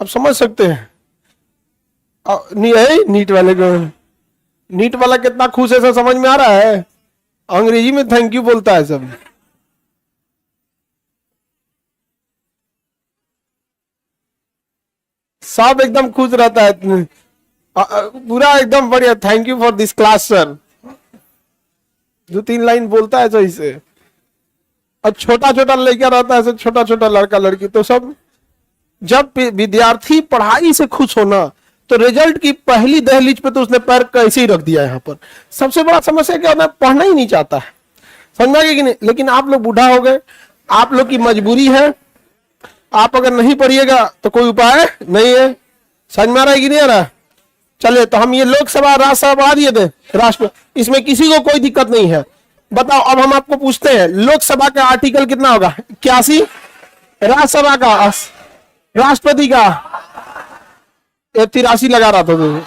आप समझ सकते हैं। नीट वाले को, नीट वाला कितना खुश है, सब समझ में आ रहा है। अंग्रेजी में थैंक यू बोलता है सब। सब एकदम खुश रहता है, पूरा एकदम बढ़िया, thank you for this class sir, 2-3 line बोलता है सही से। और छोटा छोटा लड़का रहता है, छोटा छोटा लड़का लड़की, तो सब जब विद्यार्थी पढ़ाई से खुश होना, तो रिजल्ट की पहली दहलीज पे तो उसने पैर कैसे ही रख दिया। यहाँ पर सबसे बड़ा समस्या क्या होता है, पढ़ना ही नहीं चाहता है, समझ में कि नहीं। लेकिन आप लोग बूढ़ा हो गए, आप लोग की मजबूरी है, आप अगर नहीं पढ़िएगा तो कोई उपाय नहीं है। समझ में आ रहा है कि नहीं आ रहा। चले तो हम ये लोकसभा राज्यसभा बढ़ा दिए थे, राष्ट्र, इसमें किसी को कोई दिक्कत नहीं है। बताओ, अब हम आपको पूछते हैं, लोकसभा का आर्टिकल कितना होगा, 81, राज्यसभा का, राष्ट्रपति का 83 लगा रहा था तो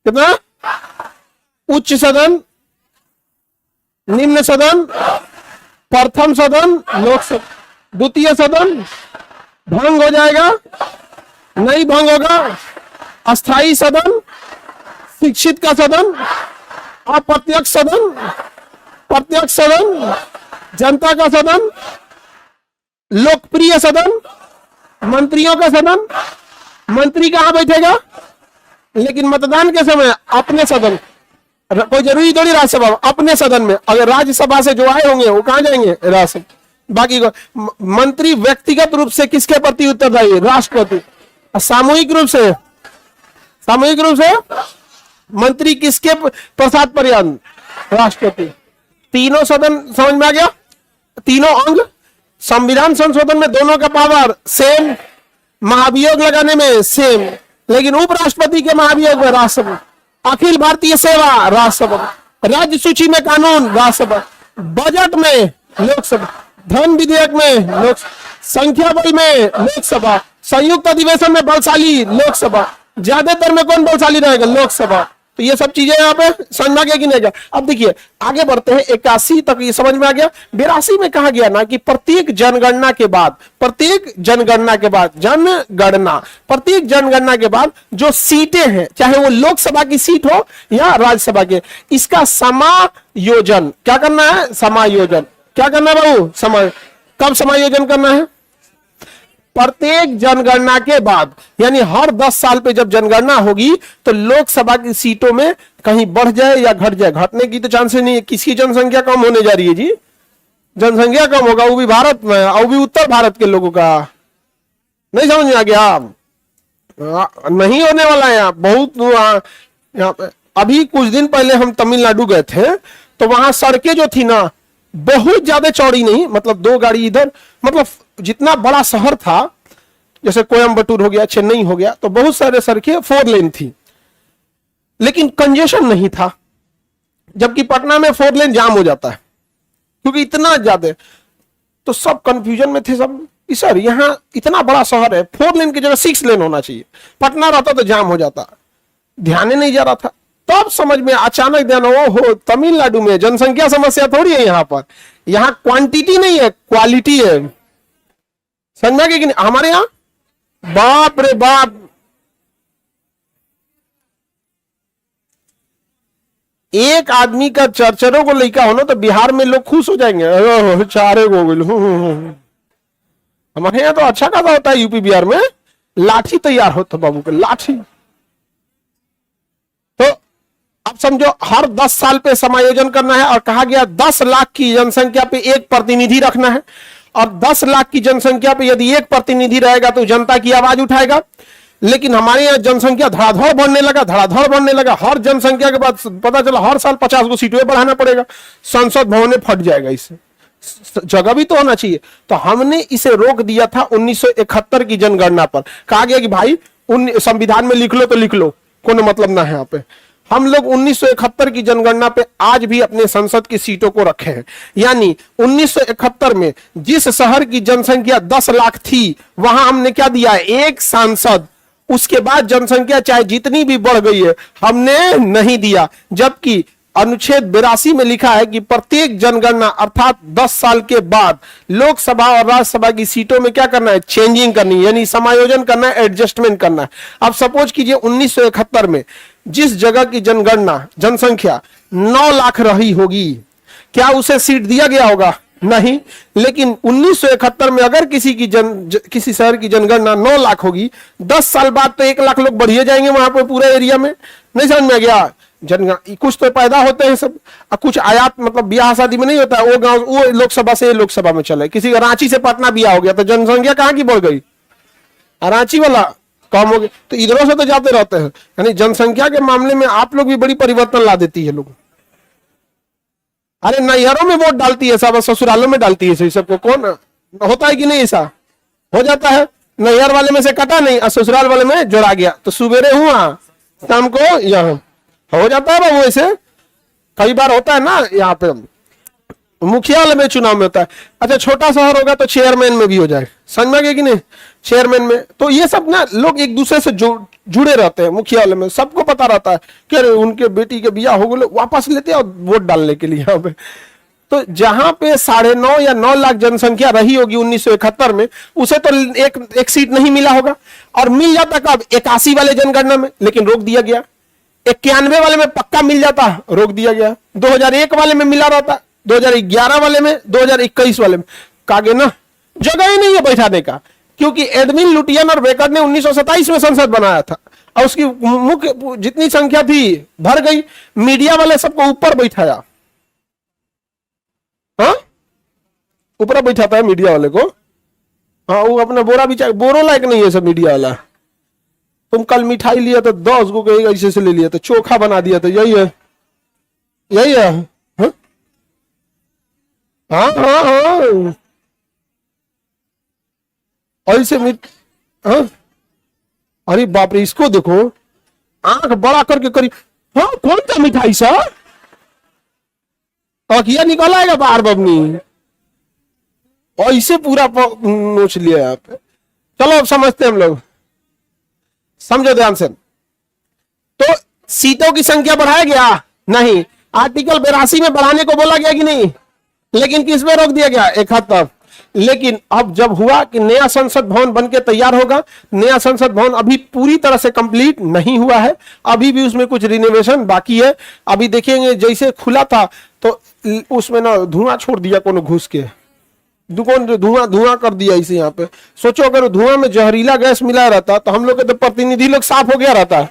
कितना, उच्च सदन, निम्न सदन, प्रथम सदन, लोकसभा, द्वितीय सदन, भंग हो जाएगा, नहीं भंग होगा, अस्थाई सदन, शिक्षित का सदन, अप्रत्यक्ष सदन, प्रत्यक्ष सदन, जनता का सदन, लोकप्रिय सदन, मंत्रियों का सदन। मंत्री कहां बैठेगा, लेकिन मतदान के समय अपने सदन, कोई जरूरी थोड़ी राज्यसभा, अपने सदन में। अगर राज्यसभा से जो आए होंगे वो कहां जाएंगे, राज्यसभा। बाकी मंत्री व्यक्तिगत रूप से किसके प्रति उत्तरदायी, राष्ट्रपति। सामूहिक रूप से मंत्री किसके प्रसाद पर्यंत, राष्ट्रपति। तीनों सदन समझ में आ गया, तीनों अंग। संविधान संशोधन में दोनों का पावर सेम, महाभियोग लगाने में सेम, लेकिन उपराष्ट्रपति के महाभियोग में राज्यसभा, अखिल भारतीय सेवा राज्यसभा, राज्य सूची में कानून राज्यसभा, बजट में लोकसभा, धन विधेयक में लोकसभा, संख्या बल में लोकसभा, संयुक्त अधिवेशन में बलशाली लोकसभा, ज्यादातर में कौन बलशाली रहेगा, लोकसभा। तो ये सब चीजें यहाँ पे समझ में आ गया कि नहीं गया। अब देखिए आगे बढ़ते हैं, 81 तक ये समझ में आ गया। 82 में कहा गया ना कि प्रत्येक जनगणना के बाद जो सीटें हैं, चाहे वो लोकसभा की सीट हो या राज्यसभा के, इसका समायोजन क्या करना है, समायोजन क्या करना है बाबू, कब समायोजन करना है, प्रत्येक जनगणना के बाद, यानी हर 10 साल पे जब जनगणना होगी तो लोकसभा की सीटों में कहीं बढ़ जाए या घट जाए, घटने की तो चांस नहीं है। किसकी जनसंख्या कम होने जा रही है जी, जनसंख्या कम होगा, वो भी भारत में, और भी उत्तर भारत के लोगों का। नहीं समझ में आ गया, नहीं होने वाला है यहाँ बहुत। यहाँ पे अभी कुछ दिन पहले हम तमिलनाडु गए थे, तो वहां सड़कें जो थी ना, बहुत ज्यादा चौड़ी नहीं, मतलब 2 गाड़ी इधर, मतलब जितना बड़ा शहर था, जैसे कोयम्बटूर हो गया, चेन्नई हो गया, तो बहुत सारे सड़कें 4 लेन थी, लेकिन कंजेशन नहीं था। जबकि पटना में 4 लेन जाम हो जाता है, क्योंकि इतना ज्यादा, तो सब कंफ्यूजन में थे सब, सर यहाँ इतना बड़ा शहर है, 4 लेन की जगह 6 लेन होना चाहिए, पटना रहता तो जाम हो जाता, ध्यान नहीं जा रहा था। तब समझ में अचानक ध्यान, हो तमिलनाडु में जनसंख्या समस्या थोड़ी है, यहाँ पर, यहाँ क्वांटिटी नहीं है, क्वालिटी है। समझ में कि नहीं, हमारे यहाँ बाप रे बाप, एक आदमी का 4 को लड़का होना तो बिहार में लोग खुश हो जाएंगे, 4 को। हमारे यहाँ तो अच्छा खासा होता है, यूपी बिहार में लाठी तैयार होता बाबू के, लाठी। तो अब समझो हर 10 साल पे समायोजन करना है, और कहा गया 10 लाख की जनसंख्या पे 1 प्रतिनिधि रखना है, और 10 लाख की जनसंख्या पे यदि 1 प्रतिनिधि रहेगा तो जनता की आवाज उठाएगा। लेकिन हमारे यहाँ जनसंख्या धड़ाधड़ बढ़ने लगा, हर जनसंख्या के बाद पता चला हर साल 50 को सीटें बढ़ाना पड़ेगा, संसद भवन फट जाएगा, इससे जगह भी तो होना चाहिए। तो हमने इसे रोक दिया था 1971 की जनगणना पर। कहा गया कि भाई संविधान में लिख लो तो लिख लो, कोई मतलब ना है। यहाँ पे हम लोग 1971 की जनगणना पे आज भी अपने संसद की सीटों को रखे हैं। यानी 1971 में जिस शहर की जनसंख्या 10 लाख थी, वहां हमने क्या दिया है, 1 सांसद। उसके बाद जनसंख्या चाहे जितनी भी बढ़ गई है, हमने नहीं दिया। जबकि अनुच्छेद 82 में लिखा है कि प्रत्येक जनगणना अर्थात 10 साल के बाद लोकसभा और राज्यसभा की सीटों में क्या करना है, चेंजिंग करनी है, यानी समायोजन करना है, एडजस्टमेंट करना है। अब सपोज कीजिए 1971 में जिस जगह की जनगणना जनसंख्या 9 लाख रही होगी, क्या उसे सीट दिया गया होगा? नहीं। लेकिन 1971 में अगर किसी शहर की जनगणना 9 लाख होगी, 10 साल बाद तो 1 लाख लोग बढ़िए जाएंगे वहां पे पूरे एरिया में। नहीं समझ में आ गया? जनगणना कुछ तो पैदा होते हैं सब, कुछ आयात, मतलब ब्याह शादी में नहीं होता है, वो गांव वो लोकसभा से लोकसभा में चले। किसी का रांची से पटना ब्याह हो गया तो जनसंख्या कहां की बढ़ गई, रांची वाला कम हो गया। तो इधरों से तो जाते रहते हैं, यानी जनसंख्या के मामले में आप लोग भी बड़ी परिवर्तन ला देती है लोग। अरे नैहरों में वोट डालती है सब, ससुरालों में डालती है सबको। कौन होता है कि नहीं? ऐसा हो जाता है, नैहर वाले में से कटा नहीं और ससुराल वाले में जोड़ा गया, तो सुबेरे हुआ शाम को यहाँ हो जाता है बाबू। ऐसे कई बार होता है ना, यहाँ पे मुखिया वाले में चुनाव में होता है। अच्छा छोटा शहर होगा तो चेयरमैन में भी हो जाए, समझ में गए कि नहीं? चेयरमैन में तो ये सब ना लोग एक दूसरे से जुड़े रहते हैं। मुखिया वाले में सबको पता रहता है कि अरे उनके बेटी के बियाह हो गए, वापस लेते हैं और वोट डालने के लिए यहाँ पे। तो जहां पे 9.5 या 9 लाख जनसंख्या रही होगी 1971 में, उसे तो एक सीट नहीं मिला होगा, और मिल जाता कब? 81 वाले जनगणना में, लेकिन रोक दिया गया। 91 वाले में पक्का मिल जाता, रोक दिया गया। 2001 वाले में मिला रहता, 2011 वाले में, 2021 वाले में कागे ना जगह ही नहीं है बैठाने का, क्योंकि एडमिन लुटियन और बेकर ने 1927 में संसद बनाया था और उसकी मुख्य जितनी संख्या थी भर गई। मीडिया वाले सबको ऊपर बैठाया, हाँ ऊपर बैठाता है मीडिया वाले को। हाँ वो अपना बोरा भी चाहिए, बोरो लायक नहीं है सब मीडिया वाला। तुम कल मिठाई लिया तो 10 को ऐसे से ले लिया, तो चोखा बना दिया, तो यही है, यही है। हाँ हाँ हाँ ऐसे हाँ? अरे बाप रे, इसको देखो आंख बड़ा करके करी। हाँ कौन सा मिठाई सा तकिया निकल आएगा बाहर बबनी, ऐसे पूरा नोच लिया आप। चलो अब समझते हैं हम लोग, समझो ध्यान से। तो सीटों की संख्या बढ़ाया गया नहीं, आर्टिकल 82 में बढ़ाने को बोला गया कि नहीं, लेकिन किस में रोक दिया गया? 71। लेकिन अब जब हुआ कि नया संसद भवन बनके तैयार होगा, नया संसद भवन अभी पूरी तरह से कंप्लीट नहीं हुआ है, अभी भी उसमें कुछ रिनोवेशन बाकी है। अभी देखेंगे जैसे खुला था तो उसमें ना धुआं छोड़ दिया कोनो घुस के, दुकान धुआं धुआं कर दिया इसे। यहाँ पे सोचो अगर धुआं में जहरीला गैस मिला रहता तो हम लोग के तो प्रतिनिधि लोग साफ हो गया रहता।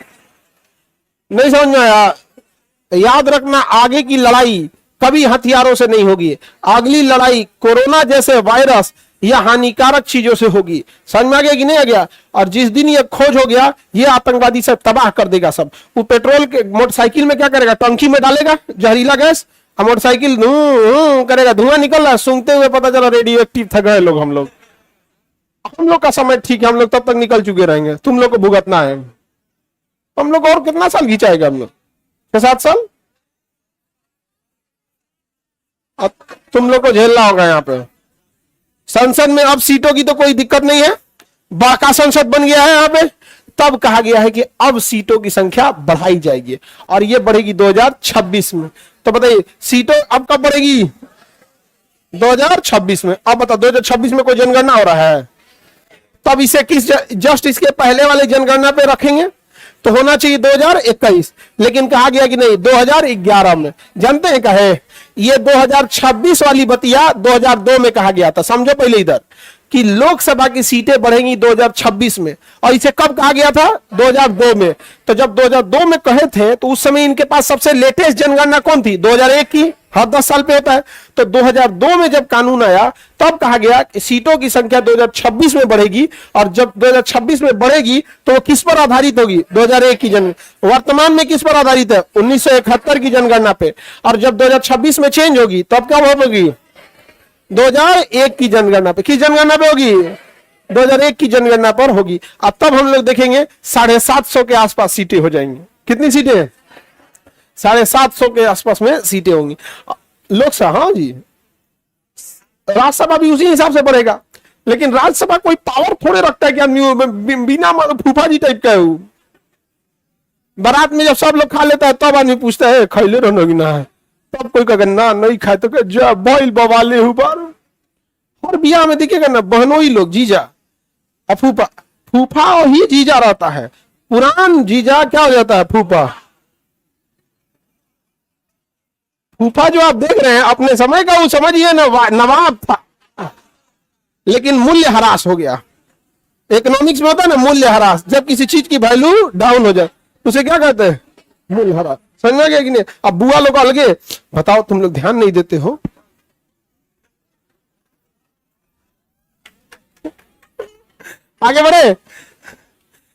नहीं समझ में आया? याद रखना, आगे की लड़ाई कभी हथियारों से नहीं होगी, अगली लड़ाई कोरोना जैसे वायरस या हानिकारक चीजों से होगी। समझ में आ गया कि नहीं आ गया? और जिस दिन ये खोज हो गया, ये आतंकवादी सब तबाह कर देगा सब। वो पेट्रोल के मोटरसाइकिल में क्या करेगा? टंकी में डालेगा जहरीला गैस, मोटरसाइकिल करेगा, धुआं निकल रहा है, सूंघते हुए पता चला रेडियो एक्टिव था गए लोग। हम लोग का समय ठीक है, हम लोग तब तक निकल चुके रहेंगे, तुम लोग को भुगतना है। हम लोग और कितना साल खिंचाएगा? हम लोग 6-7 साल अब तुम लोग को झेलना होगा। यहाँ पे संसद में अब सीटों की तो कोई दिक्कत नहीं है, बाका संसद बन गया है यहाँ पे। तब कहा गया है कि अब सीटों की संख्या बढ़ाई जाएगी और ये बढ़ेगी 2026 में। तो बताइए सीटों अब कब बढ़ेगी? 2026 में। अब बताओ 2026 में कोई जनगणना हो रहा है, तब इसे जस्ट इसके पहले वाले जनगणना पे रखेंगे तो होना चाहिए 2021, लेकिन कहा गया कि नहीं 2011 में। जानते हैं कहे ये 2026 वाली बतिया 2002 में कहा गया था। समझो पहले इधर कि लोकसभा की सीटें बढ़ेंगी 2026 में, और इसे कब कहा गया था? 2002 में। तो जब 2002 में कहे थे तो उस समय इनके पास सबसे लेटेस्ट जनगणना कौन थी? 2001 की, हर 10 साल पे होता है। तो 2002 में जब कानून आया तब कहा गया कि सीटों की संख्या 2026 में बढ़ेगी, और जब 2026 में बढ़ेगी तो वो किस पर आधारित होगी? 2001 की जनगणना। वर्तमान में किस पर आधारित है? 1971 की जनगणना पे। और जब 2026 में चेंज होगी तब क्या होगी? 2001 की जनगणना पे। किस जनगणना पे होगी? 2001 की जनगणना पर होगी। अब तब हम लोग देखेंगे 750 के आसपास सीटें हो जाएंगी। कितनी सीटें? 750 के आसपास में सीटें होंगी लोकसभा। हाँ जी, राज्यसभा भी उसी हिसाब से बढ़ेगा, लेकिन राज्यसभा कोई पावर थोड़े रखता है कि आदमी बिना फूफा जी टाइप का है। बारात में जब सब लोग खा लेता है तब आदमी पूछता है खैले रहो कि ना है, तब कोई कहे ना नहीं खाए तो कहे बॉइल बवाले हुबार। हर बियाह में देखिएगा ना बहनों ही लोग जीजा फूफा, फूफा और ही जीजा रहता है, पुरान जीजा क्या हो जाता है फूफा। फूफा जो आप देख रहे हैं अपने समय का वो समझिए ना नवाब था, लेकिन मूल्य ह्रास हो गया। इकोनॉमिक्स में होता है ना मूल्य ह्रास, जब किसी चीज की वैल्यू डाउन हो जाए उसे क्या कहते हैं मूल्य ह्रास। समझ गया कि नहीं। अब बुआ लोग अलगे, बताओ तुम लोग ध्यान नहीं देते हो। आगे बढ़े।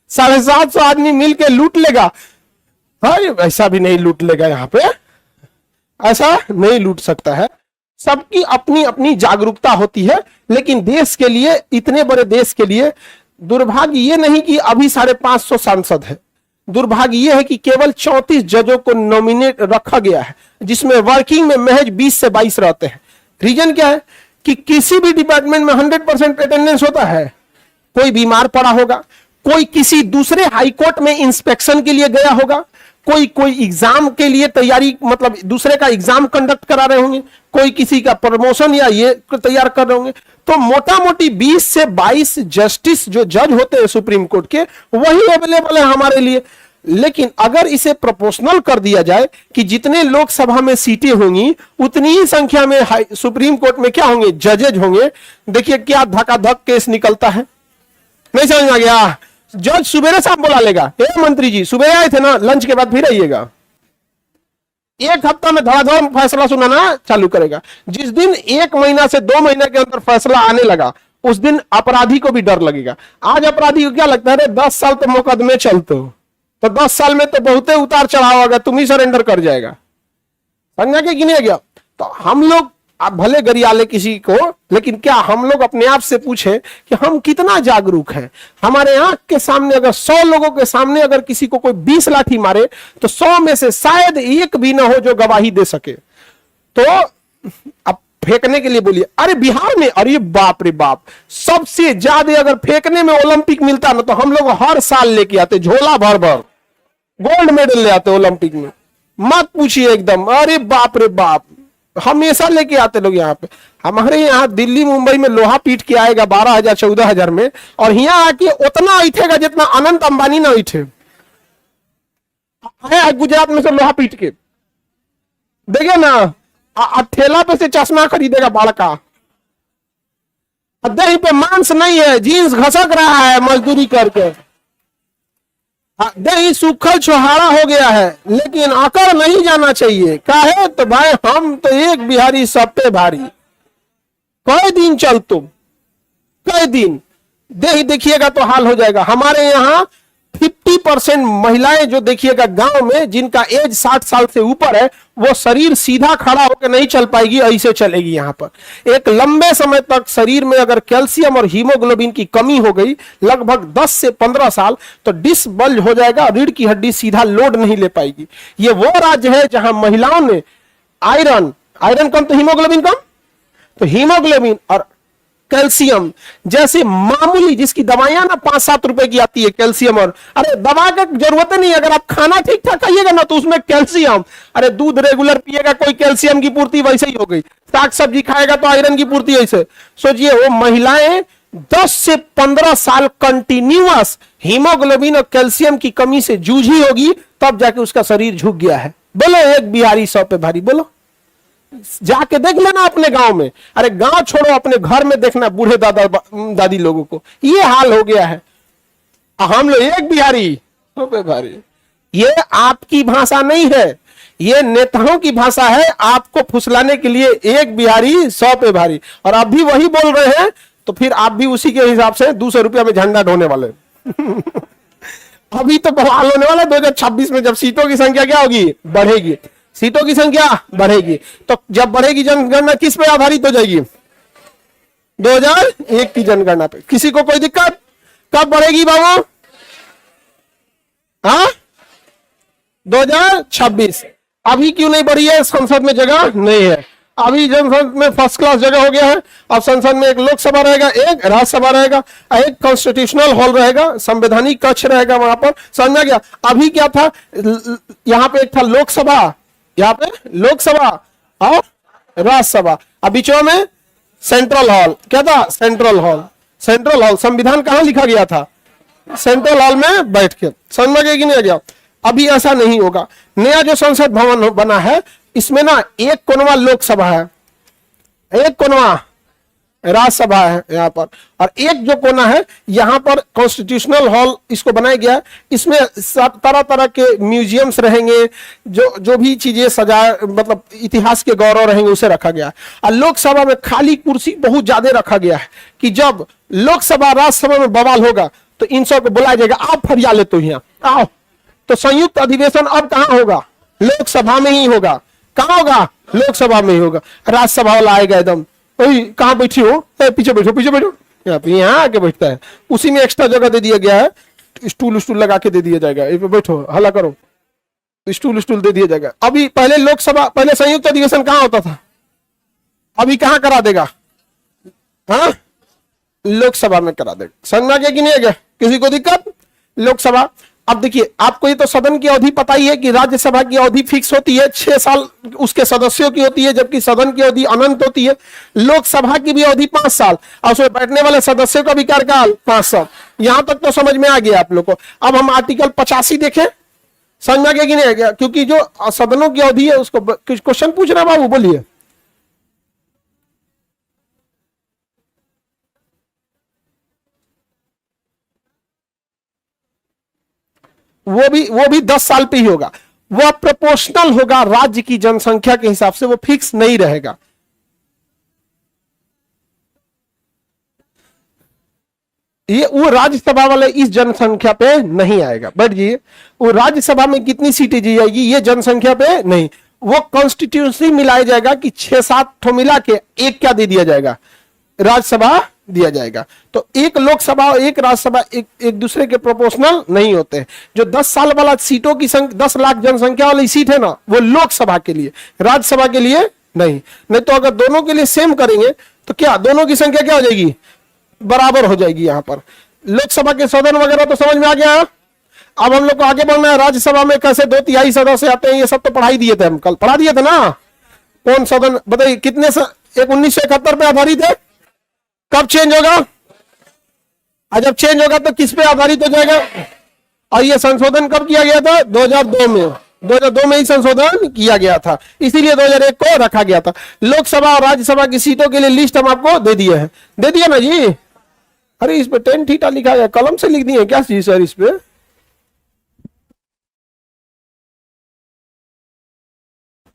750 आदमी मिलके लूट लेगा, हाँ ऐसा भी नहीं लूट लेगा, यहां पे ऐसा नहीं लूट सकता है। सबकी अपनी अपनी जागरूकता होती है, लेकिन देश के लिए, इतने बड़े देश के लिए दुर्भाग्य ये नहीं कि अभी 550 सांसद है, दुर्भाग्य ये है कि केवल 34 जजों को नॉमिनेट रखा गया है, जिसमें वर्किंग में महज 20 से 22 रहते हैं। रीजन क्या है कि किसी भी डिपार्टमेंट में 100% अटेंडेंस होता है, कोई बीमार पड़ा होगा, कोई किसी दूसरे हाईकोर्ट में इंस्पेक्शन के लिए गया होगा, कोई एग्जाम के लिए तैयारी, मतलब दूसरे का एग्जाम कंडक्ट करा रहे होंगे, कोई किसी का प्रमोशन या ये तैयार कर रहे होंगे। तो मोटा मोटी 20 से 22 जस्टिस जो जज होते हैं सुप्रीम कोर्ट के, वही अवेलेबल है हमारे लिए। लेकिन अगर इसे प्रोपोर्शनल कर दिया जाए कि जितने लोकसभा में सीटें होंगी उतनी ही संख्या में सुप्रीम कोर्ट में क्या होंगे जजेज होंगे, देखिए क्या धक्का-धक केस निकलता है। नहीं समझ में आ गया। जज सुबेरे साहब बुला लेगा, ए मंत्री जी सुबह आए थे ना, लंच के बाद फिर आइएगा। एक हफ्ता में धड़ाधड़ फैसला सुनाना चालू करेगा। जिस दिन 1 महीना से 2 महीने के अंदर फैसला आने लगा, उस दिन अपराधी को भी डर लगेगा। आज अपराधी को क्या लगता है, 10 साल तो मुकदमे चलते हो, तो 10 साल में तो बहुत उतार चढ़ाव होगा, तुम ही सरेंडर कर जाएगा। समझा के गिने गया। तो हम लोग आप भले गरियाले किसी को, लेकिन क्या हम लोग अपने आप से पूछें कि हम कितना जागरूक हैं। हमारे आंख के सामने अगर 100 लोगों के सामने अगर किसी को कोई 20 लाठी मारे, तो 100 में से शायद एक भी ना हो जो गवाही दे सके। तो अब फेंकने के लिए बोलिए, अरे बिहार में, अरे बाप रे बाप, सबसे ज्यादा अगर फेंकने में ओलंपिक मिलता ना, तो हम लोग हर साल लेके आते, झोला भर भर गोल्ड मेडल ले आते ओलंपिक में, मत पूछिए एकदम। अरे बाप रे बाप, हमेशा लेके आते लोग यहाँ पे। हमारे यहाँ दिल्ली मुंबई में लोहा पीट के आएगा 12,000 14,000 में, और यहाँ आके उतना उठेगा जितना अनंत अंबानी ना उठे। गुजरात में से लोहा पीट के देखे ना, ठेला पे से चश्मा खरीदेगा बड़का, दही पे मांस नहीं है, जीन्स घसक रहा है मजदूरी करके, दही सूखल छोहारा हो गया है, लेकिन आकर नहीं जाना चाहिए। काहे तो भाई हम तो एक बिहारी सब पे भारी। कई दिन चल तुम, कई दिन दही देखिएगा तो हाल हो जाएगा। हमारे यहाँ 50% महिलाएं जो देखिएगा गांव में, जिनका एज 60 साल से ऊपर है, वो शरीर सीधा खड़ा होकर नहीं चल पाएगी, ऐसे चलेगी। यहाँ पर एक लंबे समय तक शरीर में अगर कैल्शियम और हीमोग्लोबिन की कमी हो गई, लगभग 10 से 15 साल, तो डिस्क बल्ज हो जाएगा, रीढ़ की हड्डी सीधा लोड नहीं ले पाएगी। ये वो राज्य है जहां महिलाओं ने आयरन कम तो हीमोग्लोबिन कम, तो हीमोग्लोबिन और कैल्शियम जैसे मामूली, जिसकी दवाइयां ना 5-7 रुपए की आती है कैल्शियम, और अरे दवा का जरूरत नहीं, अगर आप खाना ठीक ठाक खाइएगा ना तो उसमें कैल्शियम, अरे दूध रेगुलर पिएगा कोई कैल्शियम की पूर्ति वैसे ही हो गई, साग सब्जी खाएगा तो आयरन की पूर्ति ऐसे। सोचिए वो महिलाएं 10 से 15 साल कंटिन्यूअस हीमोग्लोबिन और कैल्शियम की कमी से जूझी होगी, तब जाके उसका शरीर झुक गया है। बोलो एक बिहारी 100 पे भारी, बोलो। जाके देख लेना अपने गांव में, अरे गांव छोड़ो अपने घर में देखना बूढ़े दादा दादी लोगों को ये हाल हो गया है। हम लोग एक बिहारी 100 पे भारी, ये आपकी भाषा नहीं है, ये नेताओं की भाषा है, आपको फुसलाने के लिए एक बिहारी 100 पे भारी। और आप भी वही बोल रहे हैं, तो फिर आप भी उसी के हिसाब से 200 रुपया में झंडा ढोने वाले। अभी तो बवाल होने वाला 2026 में, जब सीटों की संख्या क्या होगी, बढ़ेगी, सीटों की संख्या बढ़ेगी, तो जब बढ़ेगी जनगणना किस पे आधारित हो जाएगी, 2001 की जनगणना पे। किसी को कोई दिक्कत? कब बढ़ेगी बाबू? हाँ 2026। अभी क्यों नहीं बढ़ी है? संसद में जगह नहीं है। अभी संसद में फर्स्ट क्लास जगह हो गया है। अब संसद में एक लोकसभा रहेगा, एक राज्यसभा रहेगा, एक कॉन्स्टिट्यूशनल हॉल रहेगा, संवैधानिक कक्ष रहेगा वहां पर। समझ में गया? अभी क्या था, यहाँ पे एक था लोकसभा, यहाँ पे लोकसभा और राज्यसभा, अब बीचों में सेंट्रल हॉल। क्या था? Central hall. सेंट्रल हॉल, संविधान कहां लिखा गया था? सेंट्रल हॉल में बैठ के। समझ में गया कि नहीं गया? अभी ऐसा नहीं होगा। नया जो संसद भवन बना है, इसमें ना एक कोनवा लोकसभा है, एक कोनवा राज्यसभा है यहाँ पर, और एक जो कोना है यहाँ पर कॉन्स्टिट्यूशनल हॉल इसको बनाया गया है। इसमें तरह तरह के म्यूजियम्स रहेंगे, जो भी चीजें सजाए, मतलब इतिहास के गौरव रहेंगे, उसे रखा गया है। और लोकसभा में खाली कुर्सी बहुत ज्यादा रखा गया है कि जब लोकसभा राज्यसभा में बवाल होगा तो इन सब को बुलाया जाएगा, आप फरियाद ले तो यहाँ आओ। तो संयुक्त अधिवेशन अब कहां होगा? लोकसभा में ही होगा। कहां होगा? लोकसभा में ही होगा। राज्यसभा वाला आएगा एकदम, कहां बैठी हो? पीछे बैठो, पीछे बैठो, यहाँ आके बैठता है। उसी में एक्स्ट्रा जगह दे दिया गया है, स्टूल स्टूल लगा के दे दिया जाएगा, बैठो हल्ला करो, स्टूल स्टूल दे दिया जाएगा। अभी पहले लोकसभा, पहले संयुक्त अधिवेशन कहां होता था, अभी कहां करा देगा? हाँ, लोकसभा में करा देगा। समझ में आ गया कि नहीं आ गया? किसी को दिक्कत? लोकसभा। अब देखिए, आपको ये तो सदन की अवधि पता ही है कि राज्यसभा की अवधि फिक्स होती है, 6 साल उसके सदस्यों की होती है, जबकि सदन की अवधि अनंत होती है। लोकसभा की भी अवधि 5 साल, और उसमें बैठने वाले सदस्यों का भी कार्यकाल 5 साल। यहां तक तो समझ में आ गया आप लोग को। अब हम आर्टिकल 85 देखें, समझ में आ गया कि नहीं आ गया? क्योंकि जो सदनों की अवधि है उसको क्वेश्चन पूछ रहा है बाबू, बोलिए। वो भी 10 साल पे ही होगा। वह प्रोपोर्शनल होगा, राज्य की जनसंख्या के हिसाब से, वो फिक्स नहीं रहेगा। ये वो राज्यसभा वाले इस जनसंख्या पे नहीं आएगा। बैठ जाइए। वो राज्यसभा में कितनी सीटें दी जाएगी ये जनसंख्या पे नहीं, वो कॉन्स्टिट्यूंसी मिलाया जाएगा कि 6-7 ठो मिला के एक क्या दे दिया जाएगा? राज्यसभा दिया जाएगा। तो एक लोकसभा और एक राज्यसभा एक दूसरे के प्रोपोर्शनल नहीं होते। जो 10 साल वाला सीटों की संख्या, 10 लाख जनसंख्या वाली सीट है ना, वो लोकसभा के लिए, राज्यसभा के लिए नहीं तो अगर दोनों के लिए सेम करेंगे तो क्या दोनों की संख्या क्या हो जाएगी? बराबर हो जाएगी। यहां पर लोकसभा के सदन वगैरह तो समझ में आ गया। अब हम लोग को आगे बढ़ना है। राज्यसभा में कैसे 2/3 सदस्य आते हैं, ये सब तो पढ़ाई दिए थे, हम कल पढ़ा दिए थे ना। कौन सदन बताइए कितने एक 1971 पे आधारित है, कब चेंज होगा? जब चेंज होगा तो किस पे आधारित हो जाएगा? और ये संशोधन कब किया गया था? 2002 में। 2002 में ही संशोधन किया गया था, इसीलिए 2001 को रखा गया था। लोकसभा और राज्यसभा की सीटों के लिए लिस्ट हम आपको दे दिए हैं। दे दिया ना जी? अरे इस पे 10 थीटा लिखा गया, कलम से लिख दिए क्या जी सर? इस पे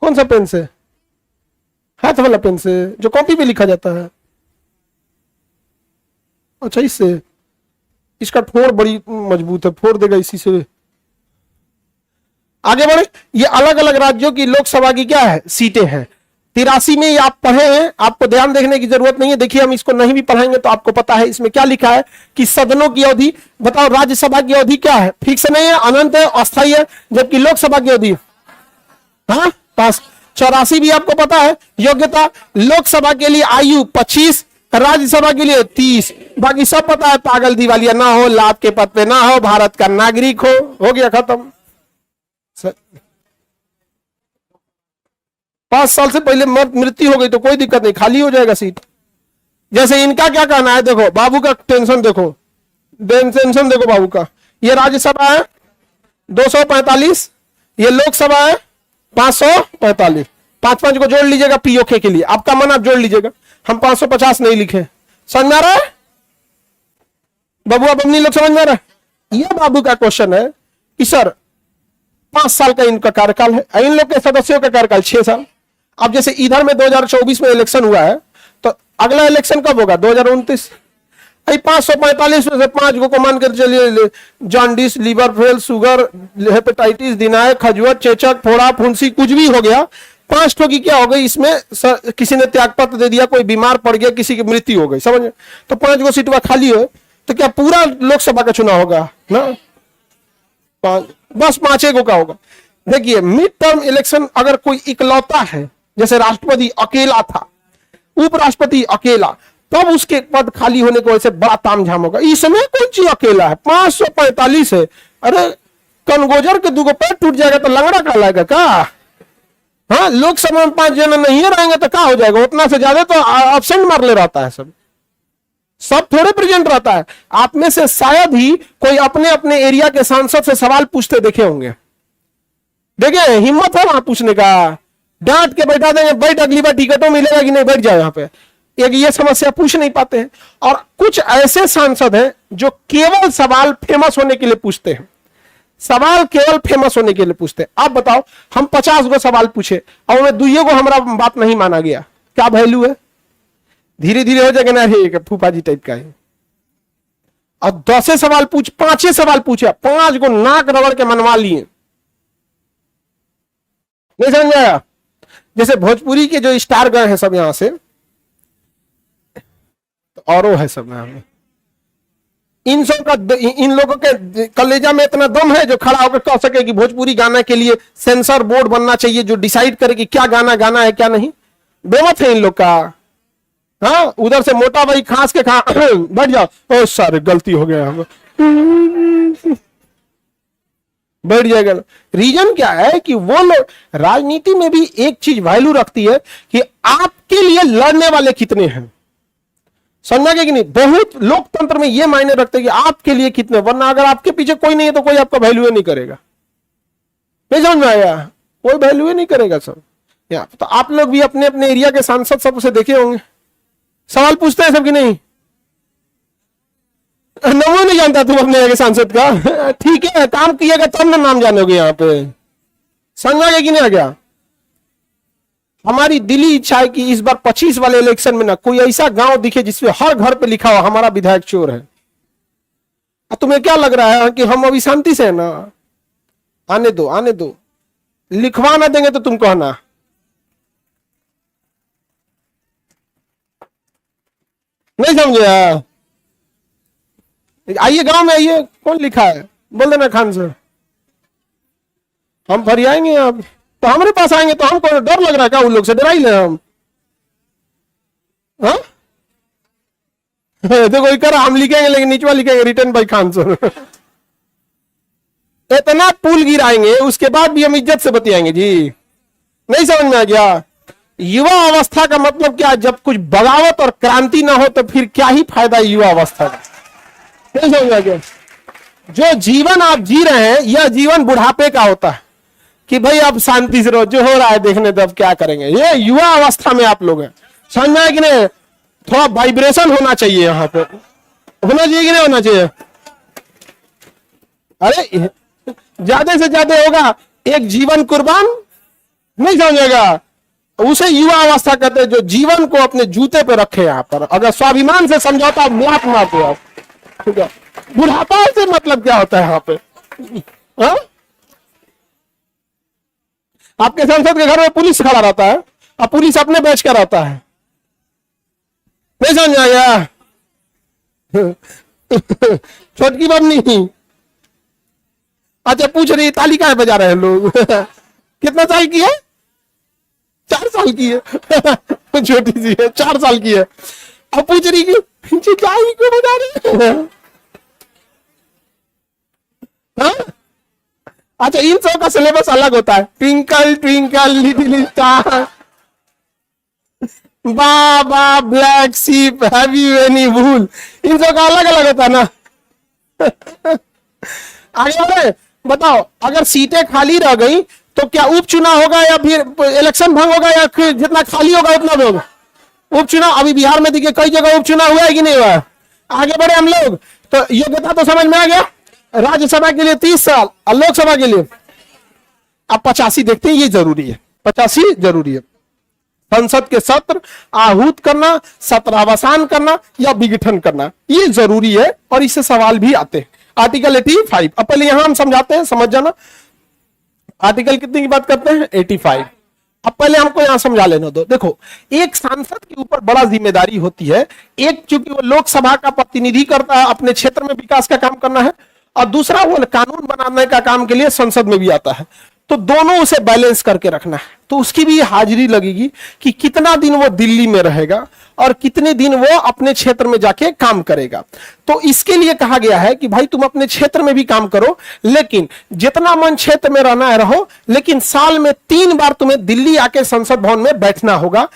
कौन सा पेन से? हाथ वाला पेन से जो कॉपी पे लिखा जाता है। अच्छा, इससे? इसका ठोर बड़ी मजबूत है, फोड़ देगा इसी से। आगे बढ़े। ये अलग अलग राज्यों की लोकसभा की क्या है? सीटें हैं। 83 में ये आप पढ़े हैं, आपको ध्यान देखने की जरूरत नहीं है। देखिए, हम इसको नहीं भी पढ़ाएंगे तो आपको पता है इसमें क्या लिखा है कि सदनों की अवधि। बताओ, राज्यसभा की अवधि क्या है? फिक्स नहीं है, अनंत है, अस्थायी है। जबकि लोकसभा की अवधि, हाँ, 84 भी आपको पता है। योग्यता लोकसभा के लिए आयु 25, राज्यसभा के लिए 30। बाकी सब पता है, पागल दिवालिया ना हो, लाभ के पद पे ना हो, भारत का नागरिक हो गया, खत्म। 5 साल से पहले मृत्यु हो गई तो कोई दिक्कत नहीं, खाली हो जाएगा सीट। जैसे इनका क्या कहना है, देखो बाबू का टेंशन देखो, टेंशन देखो बाबू का। ये राज्यसभा है 245, ये लोकसभा है 545। 5-5 को जोड़ लीजिएगा पीओके के लिए, आपका मन आप जोड़ लीजिएगा। हम 550 नहीं लिखे। समझ में आ रहा है बाबू? अब अपनी लोग समझ में आ रहा है? ये बाबू का क्वेश्चन है कि सर 5 साल का इनका कार्यकाल है, इन लोग के सदस्यों का कार्यकाल 6 साल। अब जैसे इधर में 2024 में इलेक्शन हुआ है, तो अगला इलेक्शन कब होगा? 2029। 545 में से 5 को मान कर चलिए, jaundice, liver fail, sugar, hepatitis, दिनाय, खजुआ, चेचक, फोड़ा, फुंसी, कुछ भी हो गया, 5 ठो की क्या हो गई इसमें? किसी ने त्यागपत्र दे दिया, कोई बीमार पड़ गया, किसी की मृत्यु हो गई, समझ? तो 5 को सीटवा खाली हो तो क्या पूरा लोकसभा का चुनाव होगा ना? बस 5 को का होगा। देखिए, मिड टर्म इलेक्शन अगर कोई इकलौता है जैसे राष्ट्रपति अकेला था, उपराष्ट्रपति अकेला, तब उसके पद खाली होने की वजह से बड़ा तामझाम होगा। इस समय कौन चीज अकेला है, 545 है। अरे कनगोजर के दूगो पैर टूट जाएगा तो लंगड़ा कहलाएगा का? हाँ, लोकसभा में 5 जन नहीं रहेंगे तो क्या हो जाएगा? उतना से ज्यादा तो एब्सेंट मार ले रहता है, सब थोड़े प्रेजेंट रहता है। आप में से शायद ही कोई अपने अपने एरिया के सांसद से सवाल पूछते देखे होंगे, देखे हिम्मत है वहां पूछने का, डांट के बैठा देंगे, बैठ अगली बार टिकटों मिलेगा कि नहीं, बैठ जाओ यहाँ पे। एक ये समस्या पूछ नहीं पाते हैं। और कुछ ऐसे सांसद हैं जो केवल सवाल फेमस होने के लिए पूछते हैं, सवाल केवल फेमस होने के लिए पूछते हैं। आप बताओ, हम 50 गो सवाल पूछे और उनमें 2 गो हमारा बात नहीं माना गया, क्या वैल्यू है? धीरे धीरे हो जाएगा ना, ये फूफा जी टाइप का है। और 10 सवाल पूछ, 5 सवाल पूछे, 5 गो नाक रगड़ के मनवा लिए, नहीं समझ में आया? जैसे भोजपुरी के जो स्टार गए हैं सब यहां से, तो और है सब यहाँ में, इन लोगों के कलेजा में इतना दम है जो खड़ा होकर कह सके कि भोजपुरी गाना के लिए सेंसर बोर्ड बनना चाहिए जो डिसाइड करे कि क्या गाना गाना है क्या नहीं। बेमत है इन लोग का। हाँ, उधर से मोटा भाई खांस के बैठ जाओ, ओ सारे गलती हो गया, बैठ जाएगा। रीजन क्या है कि वो लोग, राजनीति में भी एक चीज वैल्यू रखती है कि आपके लिए लड़ने वाले कितने हैं, समझा कि नहीं? बहुत लोकतंत्र में ये मायने रखते हैं कि आपके लिए कितने, वरना अगर आपके पीछे कोई नहीं है तो कोई आपका वैल्यू नहीं करेगा। नहीं समझ में आया? कोई वैल्यू नहीं करेगा सब। तो आप लोग भी अपने अपने एरिया के सांसद सबसे देखे होंगे, सवाल पूछते हैं सब कि नहीं? नमो नहीं जानता तुम अपने एरिया के सांसद का? ठीक है, काम किएगा तब ना नाम जानोगे यहाँ पे, समझा कि नहीं आ गया? हमारी दिली इच्छा है कि इस बार 25 वाले इलेक्शन में ना कोई ऐसा गांव दिखे जिसमें हर घर पे लिखा हो हमारा विधायक चोर है। तुम्हें क्या लग रहा है कि हम अभी शांति से है ना? आने दो, आने दो, लिखवा ना देंगे तो तुम कहना। नहीं समझे? आइए गांव में आइए, कौन लिखा है बोल देना खान सर, हम फरियाएंगे। आप तो हमारे पास आएंगे तो हमको डर लग रहा है क्या? उन लोग से डरा ही ले हम। हाँ? देखो कर हम लिखेंगे लेकिन नीचवा लिखेंगे रिटर्न बाय खान सर। इतना पुल गिराएंगे उसके बाद भी हम इज्जत से बतियाएंगे जी। नहीं समझ में आ गया? युवा अवस्था का मतलब क्या? जब कुछ बगावत और क्रांति ना हो तो फिर क्या ही फायदा युवा अवस्था का? नहीं समझ में आ गया? जो जीवन आप जी रहे हैं यह जीवन बुढ़ापे का होता है कि भाई आप शांति से रहो, जो हो रहा है देखने दो, अब क्या करेंगे। ये युवा अवस्था में आप लोग हैं, समझ में आया कि नहीं? थोड़ा वाइब्रेशन होना चाहिए यहाँ पे, होना चाहिए कि नहीं होना चाहिए? अरे ज्यादा से ज्यादा होगा एक जीवन कुर्बान, नहीं समझेगा? उसे युवा अवस्था कहते हैं, जो जीवन को अपने जूते पे रखे यहाँ पर। अगर स्वाभिमान से समझौता मात मारते आप, ठीक है? बुढ़ापा से मतलब क्या होता है यहाँ पे? हा? आपके सांसद के घर में पुलिस खड़ा रहता है और पुलिस अपने बैच का रहता है, नहीं समझ आया? छोटकी बमनी अच्छा पूछ रही ताली का बजा रहे हैं लोग। कितना साल की है? 4 साल की है। छोटी सी है, 4 साल की है। अब पूछ रही कि ताली क्यों बजा रहे हैं? हाँ? अच्छा, इन सब का सिलेबस अलग होता है। Twinkle twinkle little star, baa, black sheep, have you any wool, इन सब का अलग अलग होता है ना। आगे बढ़े, बताओ अगर सीटें खाली रह गई तो क्या उपचुनाव होगा या फिर इलेक्शन भंग होगा या फिर जितना खाली होगा उतना होगा? उपचुनाव। अभी बिहार में देखिए कई जगह उपचुनाव हुआ है कि नहीं हुआ? आगे बढ़े हम लोग, तो योग्यता तो समझ में आ गया। राज्यसभा के लिए 30 साल और लोकसभा के लिए अब 85 देखते हैं, ये जरूरी है, 85 जरूरी है। संसद के सत्र आहूत करना, सत्रावसान करना या विघटन करना, ये जरूरी है और इससे सवाल भी आते हैं। आर्टिकल 85, अब पहले यहां हम समझाते हैं, समझ जाना। आर्टिकल कितने की बात करते हैं? 85। अब पहले हमको यहां समझा लेना दो। देखो, एक सांसद के ऊपर बड़ा जिम्मेदारी होती है। एक, चूंकि वो लोकसभा का प्रतिनिधि करता है, अपने क्षेत्र में विकास का काम करना है, और दूसरा वो कानून बनाने का काम के लिए संसद में भी आता है। तो दोनों उसे बैलेंस करके रखना है। तो उसकी भी हाजिरी लगेगी कि कितना दिन वो दिल्ली में रहेगा और कितने दिन वो अपने क्षेत्र में जाके काम करेगा। तो इसके लिए कहा गया है कि भाई तुम अपने क्षेत्र में भी काम करो, लेकिन जितना मन क्षेत्र में रहना है रहो, लेकिन साल में 3 बार तुम्हें दिल्ली आके संसद भवन में बैठना होगा,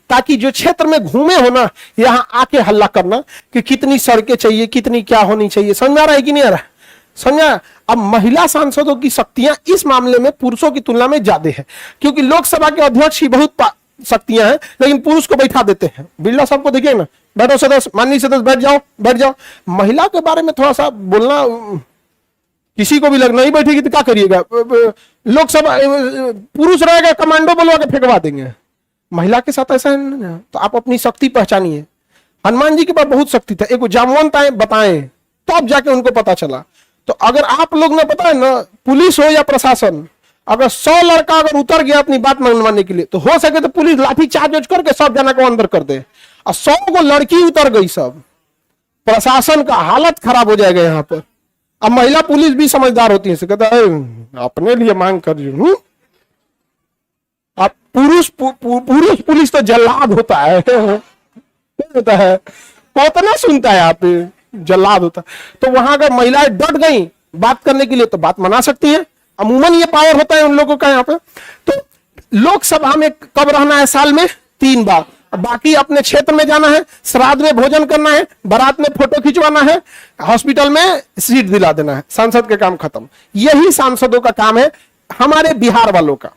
ताकि जो क्षेत्र में घूमे हो ना, यहां आके हल्ला करना कि कितनी सड़कें चाहिए, कितनी क्या होनी चाहिए। समझ में आ रहा है कि नहीं आ रहा है? समझा? अब महिला सांसदों की शक्तियां इस मामले में पुरुषों की तुलना में ज्यादा है, क्योंकि लोकसभा के अध्यक्ष की बहुत शक्तियां हैं, लेकिन पुरुष को बैठा देते हैं। बिरला साहब को देखिए ना, बैठो सदस्य, माननीय सदस्य बैठ जाओ, बैठ जाओ। महिला के बारे में थोड़ा सा बोलना, किसी को भी लगना ही बैठेगी तो क्या करिएगा? लोकसभा पुरुष रहेगा, कमांडो बुलवा के फेंकवा देंगे। महिला के साथ ऐसा है। तो आप अपनी शक्ति पहचानिए। हनुमान जी के पास बहुत शक्ति था, एक जामवंत आए बताएं तो अब जाके उनको पता चला। तो अगर आप लोग ने पता है ना, पुलिस हो या प्रशासन, अगर 100 लड़का अगर उतर गया अपनी बात मनवाने के लिए, तो हो सके तो पुलिस लाठी चार्ज करके सब जना को अंदर कर दे। और 100 को लड़की उतर गई, सब प्रशासन का हालत खराब हो जाएगा यहाँ पर। अब महिला पुलिस भी समझदार होती है, कहता है अपने लिए मांग कर रही हूं। अब पुरुष पुलिस तो जल्लाद होता है, होता है, कौतना सुनता है आप, जल्लाद होता है। तो वहां अगर महिलाएं डट गई बात करने के लिए तो बात मना सकती है। अमूमन ये पावर होता है उन लोगों का यहाँ पे। तो लोकसभा में कब रहना है? साल में 3 बार। बाकी अपने क्षेत्र में जाना है, श्राद्ध में भोजन करना है, बारात में फोटो खिंचवाना है, हॉस्पिटल में सीट दिला देना है, सांसद के काम खत्म। यही सांसदों का काम है, हमारे बिहार वालों का।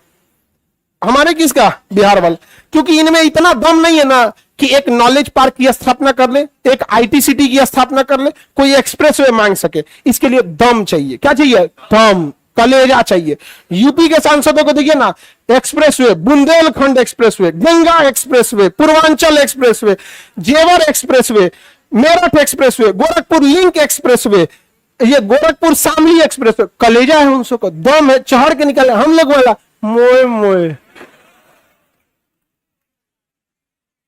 हमारे किसका? बिहार वाले। क्योंकि इनमें इतना दम नहीं है ना कि एक नॉलेज पार्क की स्थापना कर ले, एक आईटी सिटी की स्थापना कर ले, कोई एक्सप्रेसवे मांग सके। इसके लिए दम चाहिए। क्या चाहिए? दम, कलेजा चाहिए। यूपी के सांसदों को देखिए ना, expressway, Bundelkhand expressway, Ganga expressway, Purvanchal expressway, Jewar expressway, Meerut expressway, Gorakhpur link expressway, ये गोरखपुर शामली एक्सप्रेसवे। कलेजा है उन सबको, दम है, चढ़ के निकले। हम लोग बोला मोए मोए।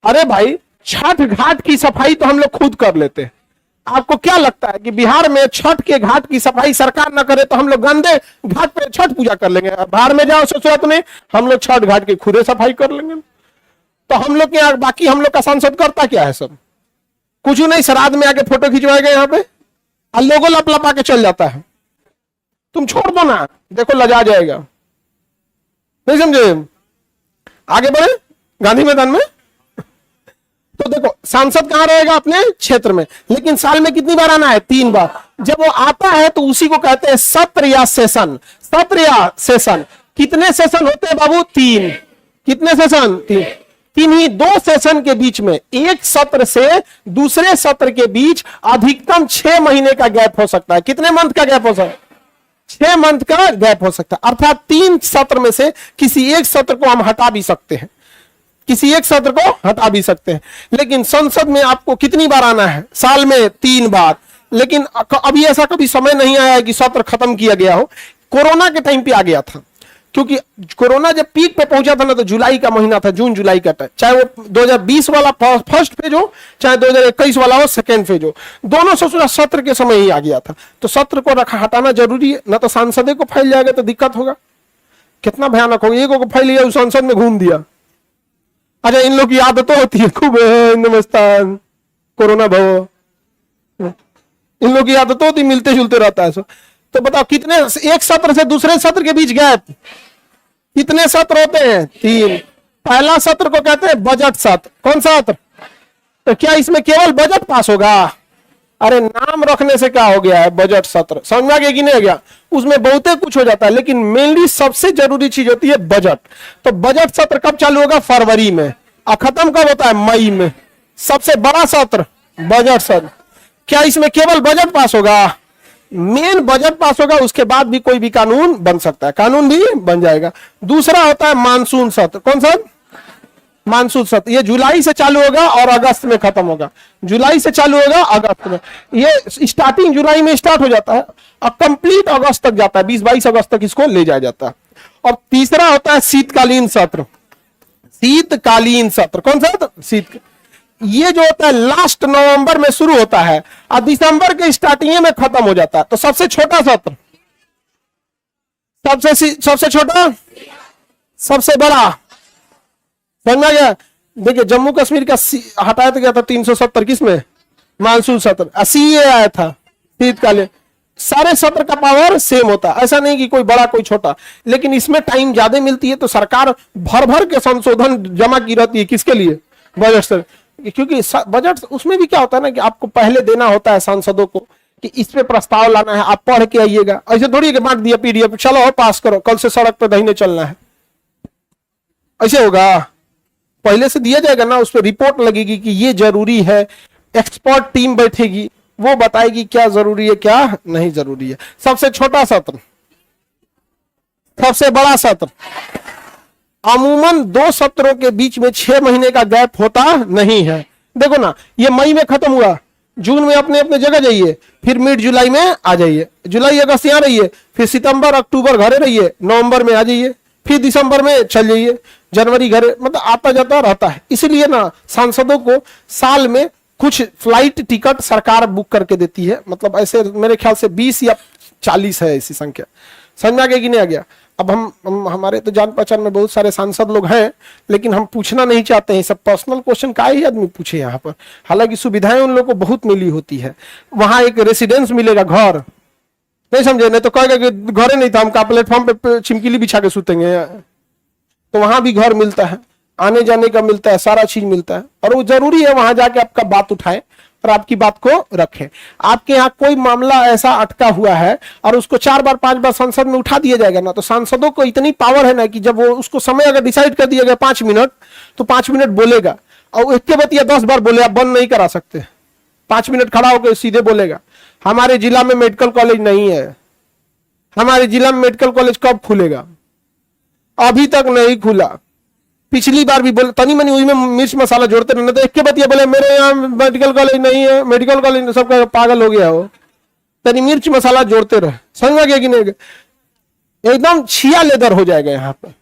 अरे भाई, छठ घाट की सफाई तो हम लोग खुद कर लेते हैं। आपको क्या लगता है कि बिहार में छठ के घाट की सफाई सरकार ना करे तो हम लोग गंदे घाट पे छठ पूजा कर लेंगे? बाहर में जाओ ससुरात में, हम लोग छठ घाट की खुदे सफाई कर लेंगे। तो हम लोग के बाकी हम लोग का सांसद करता क्या है? सब कुछ नहीं, श्राद्ध में आके फोटो खिंचवाएगा यहाँ पे और लोगों लप लपा के चल जाता है। तुम छोड़ दो ना, देखो लजा जाएगा। नहीं समझे? आगे बढ़े गांधी मैदान में। तो देखो, सांसद कहां रहेगा? अपने क्षेत्र में। लेकिन साल में कितनी बार आना है? 3 बार। जब वो आता है तो उसी को कहते हैं सत्र या सेशन। सत्र या सेशन। कितने सेशन होते हैं बाबू? 3। कितने सेशन? 3। किन्हीं 2 सेशन के बीच में, एक सत्र से दूसरे सत्र के बीच अधिकतम 6 महीने का गैप हो सकता है। कितने मंथ का गैप हो सकता है? 6 मंथ का गैप हो सकता है। अर्थात 3 सत्र में से किसी एक सत्र को हम हटा भी सकते हैं, किसी एक सत्र को हटा भी सकते हैं। लेकिन संसद में आपको कितनी बार आना है? साल में 3 बार। लेकिन अभी ऐसा कभी समय नहीं आया है कि सत्र खत्म किया गया हो। कोरोना के टाइम पे आ गया था, क्योंकि कोरोना जब पीक पे पहुंचा था ना, तो जुलाई का महीना था, जून जुलाई का टाइम। चाहे वो 2020 वाला फर्स्ट फेज हो, चाहे 2021 वाला हो सेकेंड फेज हो, दोनों ससुरा सत्र के समय ही आ गया था। तो सत्र को हटाना जरूरी है, ना तो सांसदे को फैल जाएगा तो दिक्कत होगा। कितना भयानक होगा, एक को फैल लिया, उस संसद में घूम दिया। अच्छा, इन लोग की आदत होती है खूब नमस्कार कोरोना भव, इन लोग की आदत होती, मिलते जुलते रहता है। तो बताओ कितने, एक सत्र से दूसरे सत्र के बीच गैप कितने सत्र होते हैं? 3। पहला सत्र को कहते हैं बजट सत्र। कौन सा सत्र? तो क्या इसमें केवल बजट पास होगा? अरे नाम रखने से क्या हो गया है? बजट सत्र। समझा गया कि नहीं गया? उसमें बहुते कुछ हो जाता है, लेकिन मेनली सबसे जरूरी चीज होती है बजट। तो बजट सत्र कब चालू होगा? फरवरी में। और खत्म कब होता है? मई में। सबसे बड़ा सत्र बजट सत्र। क्या इसमें केवल बजट पास होगा? मेन बजट पास होगा, उसके बाद भी कोई भी कानून बन सकता है, कानून भी बन जाएगा। दूसरा होता है मानसून सत्र। कौन सा? मानसून सत्र। ये जुलाई से चालू होगा और अगस्त में खत्म होगा। जुलाई से चालू होगा, अगस्त में। ये स्टार्टिंग जुलाई में स्टार्ट हो जाता है और कंप्लीट अगस्त तक जाता है, 20-22 अगस्त तक इसको ले जाया जाता है। और तीसरा होता है शीतकालीन सत्र। शीतकालीन सत्र। कौन सा? शीत। ये जो होता है लास्ट नवंबर में शुरू होता है और दिसंबर के स्टार्टिंग में खत्म हो जाता है। तो सबसे छोटा सत्र, सबसे छोटा, सबसे बड़ा, समझ में आ गया। देखिए जम्मू कश्मीर का हटाया तो गया था 370, किसमें, मानसून सत्र, सीए आया था शीतकालीन। सारे सत्र का पावर सेम होता, ऐसा नहीं कि कोई बड़ा कोई छोटा, लेकिन इसमें टाइम ज्यादा मिलती है तो सरकार भर भर के संशोधन जमा की रहती है। किसके लिए, बजट से, क्योंकि बजट उसमें भी क्या होता है ना कि आपको पहले देना होता है सांसदों को कि इस पे प्रस्ताव लाना है, आप पढ़ के आइएगा। ऐसे थोड़ी कि बांट दिया पीडीएफ, चलो और पास करो, कल से सड़क पे दहीने चलना है, ऐसे होगा। पहले से दिया जाएगा ना, उस पर रिपोर्ट लगेगी कि ये जरूरी है, एक्सपर्ट टीम बैठेगी, वो बताएगी क्या जरूरी है क्या नहीं जरूरी है। सबसे छोटा सत्र, सबसे बड़ा सत्र, अमूमन 2 सत्रों के बीच में 6 महीने का गैप होता नहीं है। देखो ना, ये मई में खत्म हुआ, जून में अपने अपने जगह जाइए, फिर मिड जुलाई में आ जाइए, जुलाई अगस्त यहां रहिए, फिर सितंबर अक्टूबर घरे रहिए, नवंबर में आ जाइए, फिर दिसंबर में चल जाइए, जनवरी घरे, मतलब आता जाता रहता है। इसलिए ना सांसदों को साल में कुछ फ्लाइट टिकट सरकार बुक करके देती है, मतलब ऐसे मेरे ख्याल से 20 या 40 है ऐसी संख्या। समझ में आ गया कि नहीं आ गया। अब हम हमारे तो जान पहचान में बहुत सारे सांसद लोग हैं, लेकिन हम पूछना नहीं चाहते हैं सब पर्सनल क्वेश्चन, का ही आदमी पूछे यहाँ पर। हालांकि सुविधाएं उन लोगों को बहुत मिली होती है, वहां एक रेसिडेंस मिलेगा, घर, नहीं समझे, नहीं तो कहेगा कि घरे नहीं था, हम का प्लेटफॉर्म पे चिमकीली बिछा के सूतेंगे, तो वहां भी घर मिलता है, आने जाने का मिलता है, सारा चीज मिलता है। और वो जरूरी है वहां जाके आपका बात उठाए और आपकी बात को रखें। आपके यहाँ कोई मामला ऐसा अटका हुआ है और उसको 4 बार 5 बार संसद में उठा दिया जाएगा ना, तो सांसदों को इतनी पावर है ना कि जब वो उसको समय अगर डिसाइड कर दिया गया 5 मिनट, तो 5 मिनट बोलेगा, और इसके बाद या 10 बार बोले, आप बंद नहीं करा सकते, 5 मिनट खड़ा होकर सीधे बोलेगा। हमारे जिला में मेडिकल कॉलेज नहीं है, हमारे जिला में मेडिकल कॉलेज कब खुलेगा, अभी तक नहीं खुला। पिछली बार भी बोले, तनी मनी उसमें मिर्च मसाला जोड़ते रहना, तो एक के बतिया बोले मेरे यहाँ मेडिकल कॉलेज नहीं है, मेडिकल कॉलेज, सबका पागल हो गया हो, तनी मिर्च मसाला जोड़ते रहे। समझ में गया कि नहीं, एकदम छिया लेदर हो जाएगा यहाँ पर।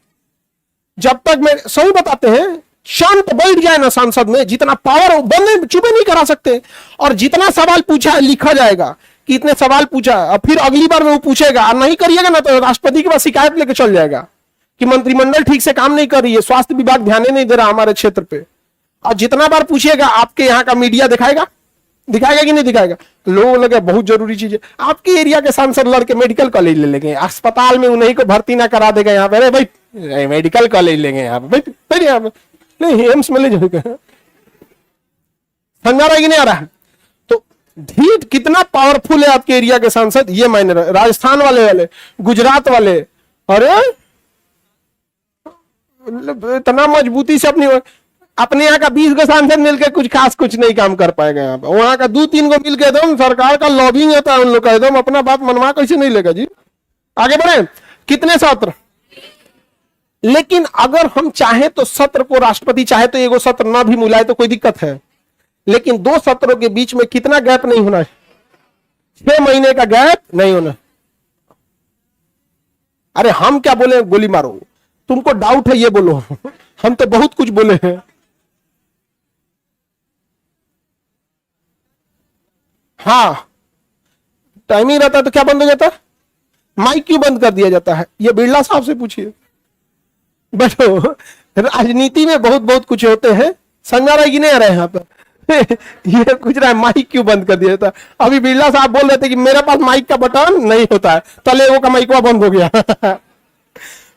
जब तक मैं सही बताते हैं, शांत बैठ जाए ना सांसद में, जितना पावर बंदे चुपे नहीं करा सकते, और जितना सवाल पूछा है लिखा जाएगा कि इतने सवाल पूछा है, और फिर अगली बार में वो पूछेगा, और नहीं करिएगा ना तो राष्ट्रपति के पास शिकायत लेके चल जाएगा कि मंत्रिमंडल ठीक से काम नहीं कर रही है, स्वास्थ्य विभाग ध्यान नहीं दे रहा हमारे क्षेत्र पे। और जितना बार पूछिएगा, आपके यहाँ का मीडिया दिखाएगा कि नहीं दिखाएगा, लोगों लगे बहुत जरूरी चीज है। आपके एरिया के सांसद लड़के मेडिकल कॉलेज ले लेंगे, अस्पताल में उन्हीं को भर्ती ना करा देगा यहाँ पे, अरे भाई मेडिकल कॉलेज लेंगे यहाँ पे, भाई यहाँ पे नहीं, एम्स में ले जाएगा। समझ आ रहा है कि नहीं आ रहा है। तो ढीठ कितना पावरफुल है आपके एरिया के सांसद, ये मायने राजस्थान वाले, गुजरात वाले, अरे इतना मजबूती से अपने यहाँ का 20 को सांसद मिलकर कुछ नहीं काम कर पाएगा यहाँ पे, वहां का 2-3 को मिलकर एकदम सरकार का लॉबिंग होता है उन लोग का, एकदम अपना बात मनवा कैसे नहीं लेगा जी। आगे बढ़े, कितने सत्र, लेकिन अगर हम चाहे तो सत्र को, राष्ट्रपति चाहे तो एगो सत्र ना भी मिलाए तो कोई दिक्कत है, लेकिन 2 सत्रों के बीच में कितना गैप नहीं होना है, 6 महीने का गैप नहीं होना। अरे हम क्या बोले, गोली मारो, तुमको डाउट है ये बोलो, हम तो बहुत कुछ बोले हैं। हाँ, टाइमिंग रहता है तो क्या बंद हो जाता है, माइक क्यों बंद कर दिया जाता है, ये बिरला साहब से पूछिए। बैठो, राजनीति में बहुत कुछ होते हैं, समझ आ रहा है कि नहीं आ रहा है यहाँ पर। ये पूछ रहा है माइक क्यों बंद कर दिया जाता है। अभी बिरला साहब बोल रहे थे कि मेरे पास माइक का बटन नहीं होता है, तले वो का माइक बंद हो गया।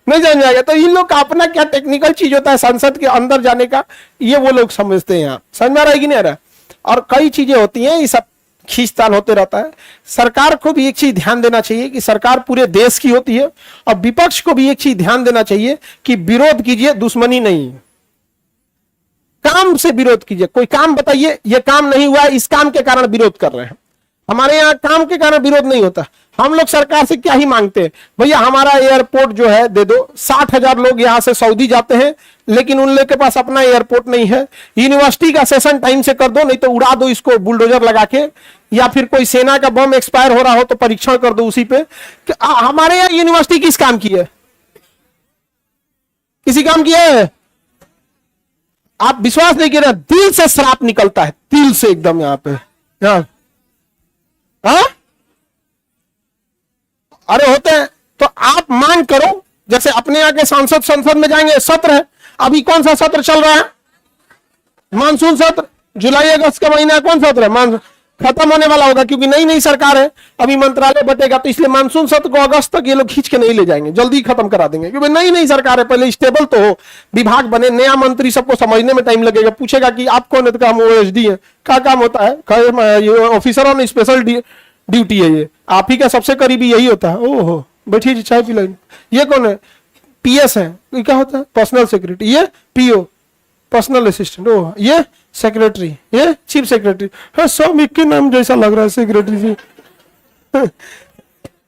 नहीं जान जाएगा। तो इन लोग का अपना क्या टेक्निकल चीज होता है संसद के अंदर जाने का, ये वो लोग समझते हैं। यहाँ समझ में आ रहा है कि नहीं आ रहा। और कई चीजें होती हैं, ये सब खींचतान होते रहता है। सरकार को भी एक चीज ध्यान देना चाहिए कि सरकार पूरे देश की होती है, और विपक्ष को भी एक चीज ध्यान देना चाहिए कि विरोध कीजिए, दुश्मनी नहीं, काम से विरोध कीजिए। कोई काम बताइए, ये काम नहीं हुआ है, इस काम के कारण विरोध कर रहे हैं। हमारे यहाँ काम के कारण विरोध नहीं होता। हम लोग सरकार से क्या ही मांगते हैं, भैया हमारा एयरपोर्ट जो है दे दो। 60,000 लोग यहाँ से सऊदी जाते हैं, लेकिन उन लोग के पास अपना एयरपोर्ट नहीं है। यूनिवर्सिटी का सेशन टाइम से कर दो, नहीं तो उड़ा दो इसको बुलडोजर लगा के, या फिर कोई सेना का बम एक्सपायर हो रहा हो तो परीक्षण कर दो उसी पे। हमारे यहाँ यूनिवर्सिटी किस काम की है, किसी काम की है? आप विश्वास नहीं कर रहे, दिल से श्राप निकलता है, दिल से एकदम यहाँ पे। हाँ, अरे होते हैं, तो आप मांग करो, जैसे अपने यहाँ के सांसद संसद में जाएंगे, सत्र है, अभी कौन सा सत्र चल रहा है? मानसून सत्र। जुलाई अगस्त का महीना कौन सत्र है? मानसून खत्म होने वाला होगा, क्योंकि नई नई सरकार है, अभी मंत्रालय बटेगा, तो इसलिए मानसून सत्र को अगस्त तक ये लोग खींच के नहीं ले जाएंगे, जल्दी खत्म करा देंगे, क्योंकि नई नई सरकार है, पहले स्टेबल तो हो, विभाग बने, नया मंत्री, सबको समझने में टाइम लगेगा, पूछेगा कि आप कौन है, तो हम ओएसडी है, क्या काम होता है, ये ऑफिसर ऑन स्पेशल ड्यूटी है, ये आप ही का सबसे करीबी यही होता है। ओहो, बैठिए जी, चाय पिलाइए। ये कौन है? पीएस है, ये क्या होता है? Personal secretary. ये पीओ, पर्सनल असिस्टेंट। ओह, ये सेक्रेटरी, ये चीफ सेक्रेटरी। हाँ, सब एक के नाम जैसा लग रहा है, सेक्रेटरी जी।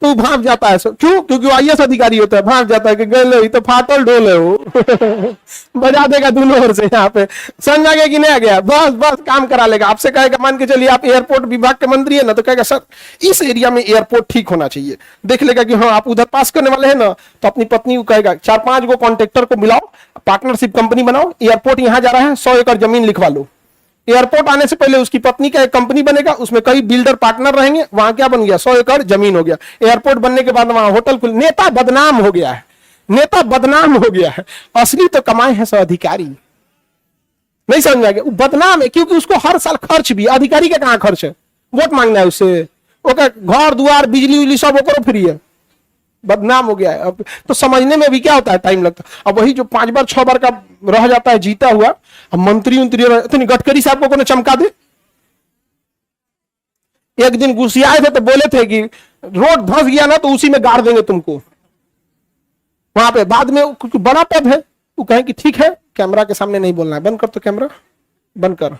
तो भाप जाता है सब, क्यों? क्योंकि वो आईएएस अधिकारी होता है, भाप जाता है कि गए तो फाटल ढोल है वो। बजा देगा दोनों ओर से, यहाँ पे समझ आ गया कि नहीं आ गया? बस बस काम करा लेगा। आपसे कहेगा, मान के चलिए आप एयरपोर्ट विभाग के मंत्री है ना, तो कहेगा सर इस एरिया में एयरपोर्ट ठीक होना चाहिए, देख लेगा कि हाँ आप उधर पास करने वाले हैं ना, तो अपनी पत्नी को कहेगा 4-5 गो कॉन्ट्रेक्टर को मिलाओ, पार्टनरशिप कंपनी बनाओ, एयरपोर्ट यहां जा रहा है, 100 एकड़ जमीन लिखवा लो। एयरपोर्ट आने से पहले उसकी पत्नी का एक कंपनी बनेगा, उसमें कई बिल्डर पार्टनर रहेंगे, वहां क्या बन गया? 100 एकड़ जमीन हो गया। एयरपोर्ट बनने के बाद वहां होटल खुल, नेता बदनाम हो गया है, नेता बदनाम हो गया है। असली तो कमाए हैं सब अधिकारी, नहीं समझ आ गया? वो बदनाम है क्योंकि उसको हर साल खर्च भी, अधिकारी का कहां खर्च है? वोट मांगना है उससे, ओके, घर दुआर बिजली उजली सब ओकरो फ्री है, बदनाम हो गया है। अब तो समझने में भी क्या होता है, टाइम लगता है। अब वही जो 5 बार 6 बार का रह जाता है जीता हुआ, अब मंत्री इतनी गडकरी साहब को चमका दे। एक दिन गुस्सियाए थे तो बोले थे कि रोड धंस गया ना तो उसी में गाड़ देंगे तुमको, वहां पे। बाद में कुछ बड़ा पद है, वो कहे कि ठीक है, कैमरा के सामने नहीं बोलना है, बंद कर, तो कैमरा बंद कर।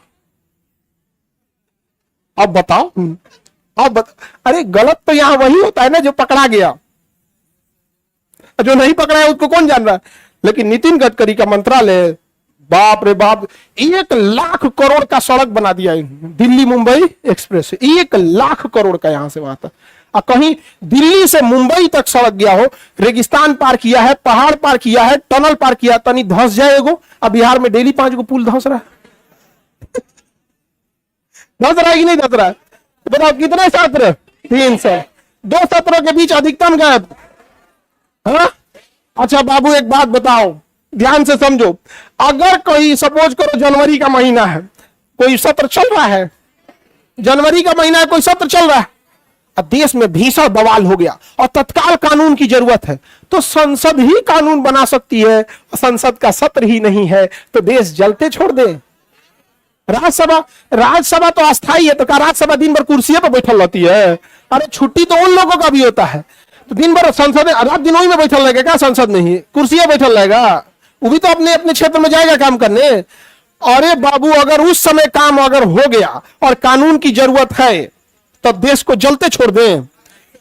अब बताओ, अरे गलत तो यहां वही होता है ना जो पकड़ा गया, जो नहीं पकड़ा है उसको कौन जान रहा है। लेकिन नितिन गडकरी का मंत्रालय, बाप रे बाप, 1 लाख करोड़ का सड़क बना दिया है, दिल्ली मुंबई एक्सप्रेस, 1 लाख करोड़ का यहां से वहां तक। और कहीं दिल्ली से मुंबई तक सड़क गया हो, रेगिस्तान पार किया है, पहाड़ पार किया है, टनल पार किया, तनी धंस जाएगो। अब बिहार में डेली 5 गो पुल धंस रहा है। धंस रहा है कि नहीं धंस रहा है? बताओ कितने सत्र? 300। 2 सत्रों के बीच अधिकतम गैप। हाँ? अच्छा बाबू, एक बात बताओ, ध्यान से समझो। अगर कोई सपोज करो जनवरी का महीना है, कोई सत्र चल रहा है, जनवरी का महीना है, कोई सत्र चल रहा है, अब देश में भीषण बवाल हो गया और तत्काल कानून की जरूरत है, तो संसद ही कानून बना सकती है। संसद का सत्र ही नहीं है तो देश जलते छोड़ दे। राज्यसभा तो अस्थाई है, तो क्या राज्यसभा दिन भर कुर्सी पर बैठल रहती है? अरे छुट्टी तो उन लोगों का भी होता है, तो दिन भर संसद रात दिन वही में बैठल रहेगा क्या? संसद नहीं कुर्सियां बैठल रहेगा, वो भी तो अपने अपने क्षेत्र में जाएगा काम करने। अरे बाबू, अगर उस समय काम अगर हो गया और कानून की जरूरत है तो देश को जलते छोड़ दें।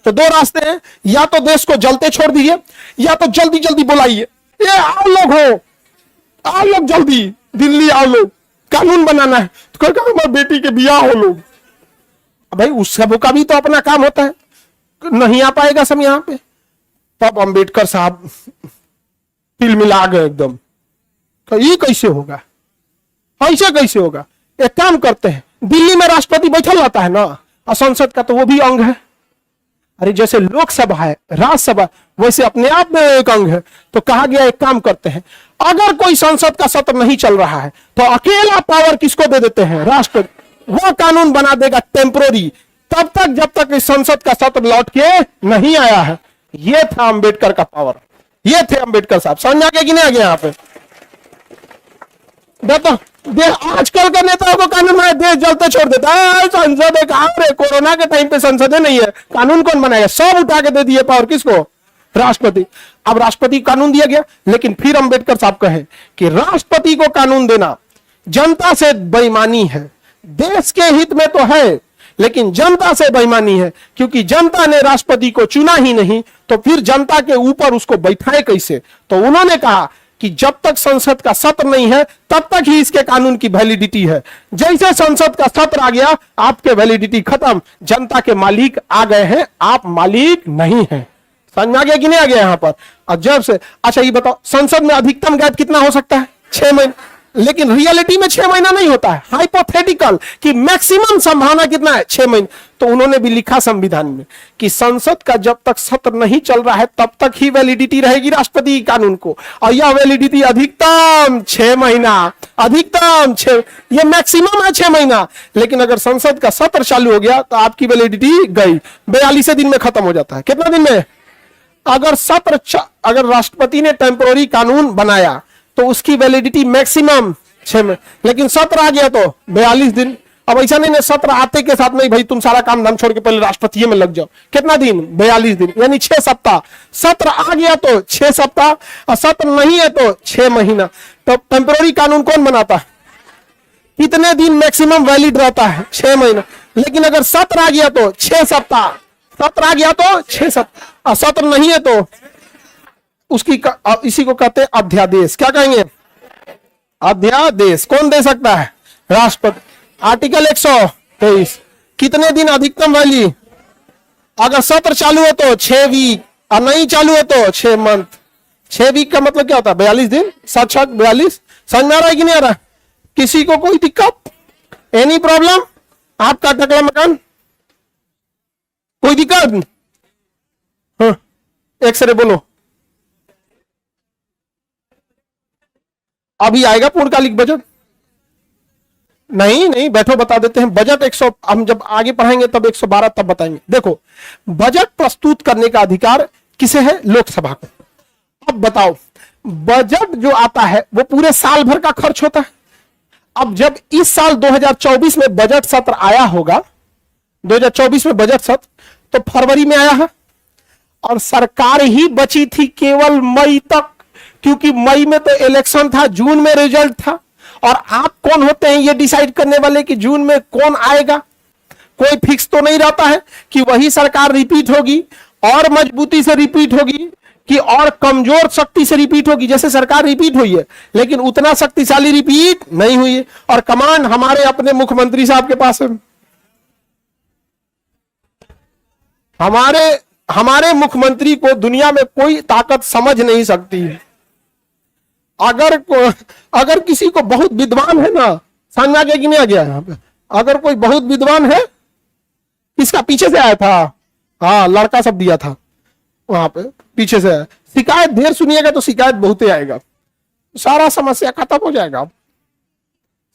तो 2 रास्ते हैं, या तो देश को जलते छोड़ दीजिए, या तो जल्दी जल्दी बुलाइए, ये आओ लोग, हो आओ लोग, जल्दी दिल्ली आओ लोग, कानून बनाना है। तो हमारे बेटी के बियाह हो लोग, भाई उस सब का भी तो अपना काम होता है, नहीं आ पाएगा सब यहां पे। तब अंबेडकर साहब तिल मिला गए एकदम, ये कैसे होगा, ऐसे कैसे होगा? एक काम करते हैं, दिल्ली में राष्ट्रपति बैठल रहता है ना, और संसद का तो वो भी अंग है। अरे जैसे लोकसभा है, राज्यसभा, वैसे अपने आप में एक अंग है। तो कहा गया एक काम करते हैं, अगर कोई संसद का सत्र नहीं चल रहा है तो अकेला पावर किसको दे देते हैं? राष्ट्रपति। वो कानून बना देगा टेम्पोररी, तब तक जब तक इस संसद का सत्र लौट के नहीं आया है। ये था अंबेडकर का पावर, ये थे अंबेडकर साहब। समझ आ गया कि नहीं आ गया? यहाँ पे देखो, आजकल का नेताओं को कानून है, देश जलते छोड़ देता है। संसद है कहां रे? कोरोना के टाइम पे संसद नहीं है, कानून कौन बनाएगा? सब उठा के दे दिए पावर किसको? राष्ट्रपति। अब राष्ट्रपति कानून दिया गया, लेकिन फिर अंबेडकर साहब कहे कि राष्ट्रपति को कानून देना जनता से बेईमानी है। देश के हित में तो है, लेकिन जनता से बेईमानी है, क्योंकि जनता ने राष्ट्रपति को चुना ही नहीं, तो फिर जनता के ऊपर उसको बैठाए कैसे? तो उन्होंने कहा कि जब तक संसद का सत्र नहीं है तब तक ही इसके कानून की वैलिडिटी है। जैसे संसद का सत्र आ गया, आपके वैलिडिटी खत्म, जनता के मालिक आ गए हैं, आप मालिक नहीं हैं। समझ में आ गया कि नहीं आ गया यहां पर? और जब से, अच्छा ये बताओ, संसद में अधिकतम गैप कितना हो सकता है? 6 महीने। लेकिन रियलिटी में 6 महीना नहीं होता है, हाइपोथेटिकल कि मैक्सिमम संभावना कितना है 6 महीने। तो उन्होंने भी लिखा संविधान में कि संसद का जब तक सत्र नहीं चल रहा है तब तक ही वैलिडिटी रहेगी राष्ट्रपति कानून को, और यह वैलिडिटी अधिकतम 6 महीना, अधिकतम 6, यह मैक्सिमम है 6 महीना। लेकिन अगर संसद का सत्र चालू हो गया तो आपकी वैलिडिटी गई, 42 दिन में खत्म हो जाता है। कितना दिन में? अगर राष्ट्रपति ने टेम्पोररी कानून बनाया तो उसकी वैलिडिटी मैक्सिमम 6 में, लेकिन सत्र आ गया तो 42 दिन। अब ऐसा नहीं है सत्र आते के साथ नहीं भाई तुम सारा काम धाम छोड़ के पहले राष्ट्रपति में लग जाओ। कितना दिन? 42 दिन, यानी 6 सप्ताह। सत्र आ गया तो 6 सप्ताह, और सत्र नहीं है तो 6 महीना। तो टेम्पोररी कानून कौन बनाता है? कितने दिन मैक्सिमम वैलिड रहता है? 6 महीना। लेकिन अगर सत्र आ गया तो 6 सप्ताह, सत्र आ गया तो 6 सप्ताह, और सत्र नहीं है तो उसकी इसी को कहते हैं अध्यादेश। क्या कहेंगे? अध्यादेश। कौन दे सकता है? राष्ट्रपति। आर्टिकल 123, कितने दिन अधिकतम वैली? अगर सत्र चालू है तो 6 वीक, और नहीं चालू है तो 6 मंथ। 6 वीक का मतलब क्या होता है? 42 दिन, 42। समझ में आ रहा है कि नहीं आ रहा? किसी को कोई दिक्कत? Any problem? आपका टकला मकान कोई दिक्कत? हाँ, एक से बोलो। अभी आएगा पूर्णकालिक बजट? नहीं बैठो बता देते हैं। बजट 100, हम जब आगे पढ़ाएंगे तब 112 तब बताएंगे। देखो, बजट प्रस्तुत करने का अधिकार किसे है? लोकसभा को। अब बताओ, बजट जो आता है वो पूरे साल भर का खर्च होता है। अब जब इस साल 2024 में बजट सत्र आया होगा, 2024 में बजट सत्र तो फरवरी में आया है, और सरकार ही बची थी केवल मई तक, क्योंकि मई में तो इलेक्शन था, जून में रिजल्ट था। और आप कौन होते हैं ये डिसाइड करने वाले कि जून में कौन आएगा? कोई फिक्स तो नहीं रहता है कि वही सरकार रिपीट होगी और मजबूती से रिपीट होगी कि और कमजोर शक्ति से रिपीट होगी। जैसे सरकार रिपीट हुई है लेकिन उतना शक्तिशाली रिपीट नहीं हुई है, और कमान हमारे अपने मुख्यमंत्री साहब के पास है। हमारे मुख्यमंत्री को दुनिया में कोई ताकत समझ नहीं सकती है। अगर किसी को बहुत विद्वान है ना, समझ आ गया कि नहीं आ गया? यहाँ पे अगर कोई बहुत विद्वान है, किसका पीछे से आया था? हाँ, लड़का सब दिया था वहां पे, पीछे से आया। शिकायत ढेर सुनिएगा तो शिकायत बहुत ही आएगा, सारा समस्या खत्म हो जाएगा।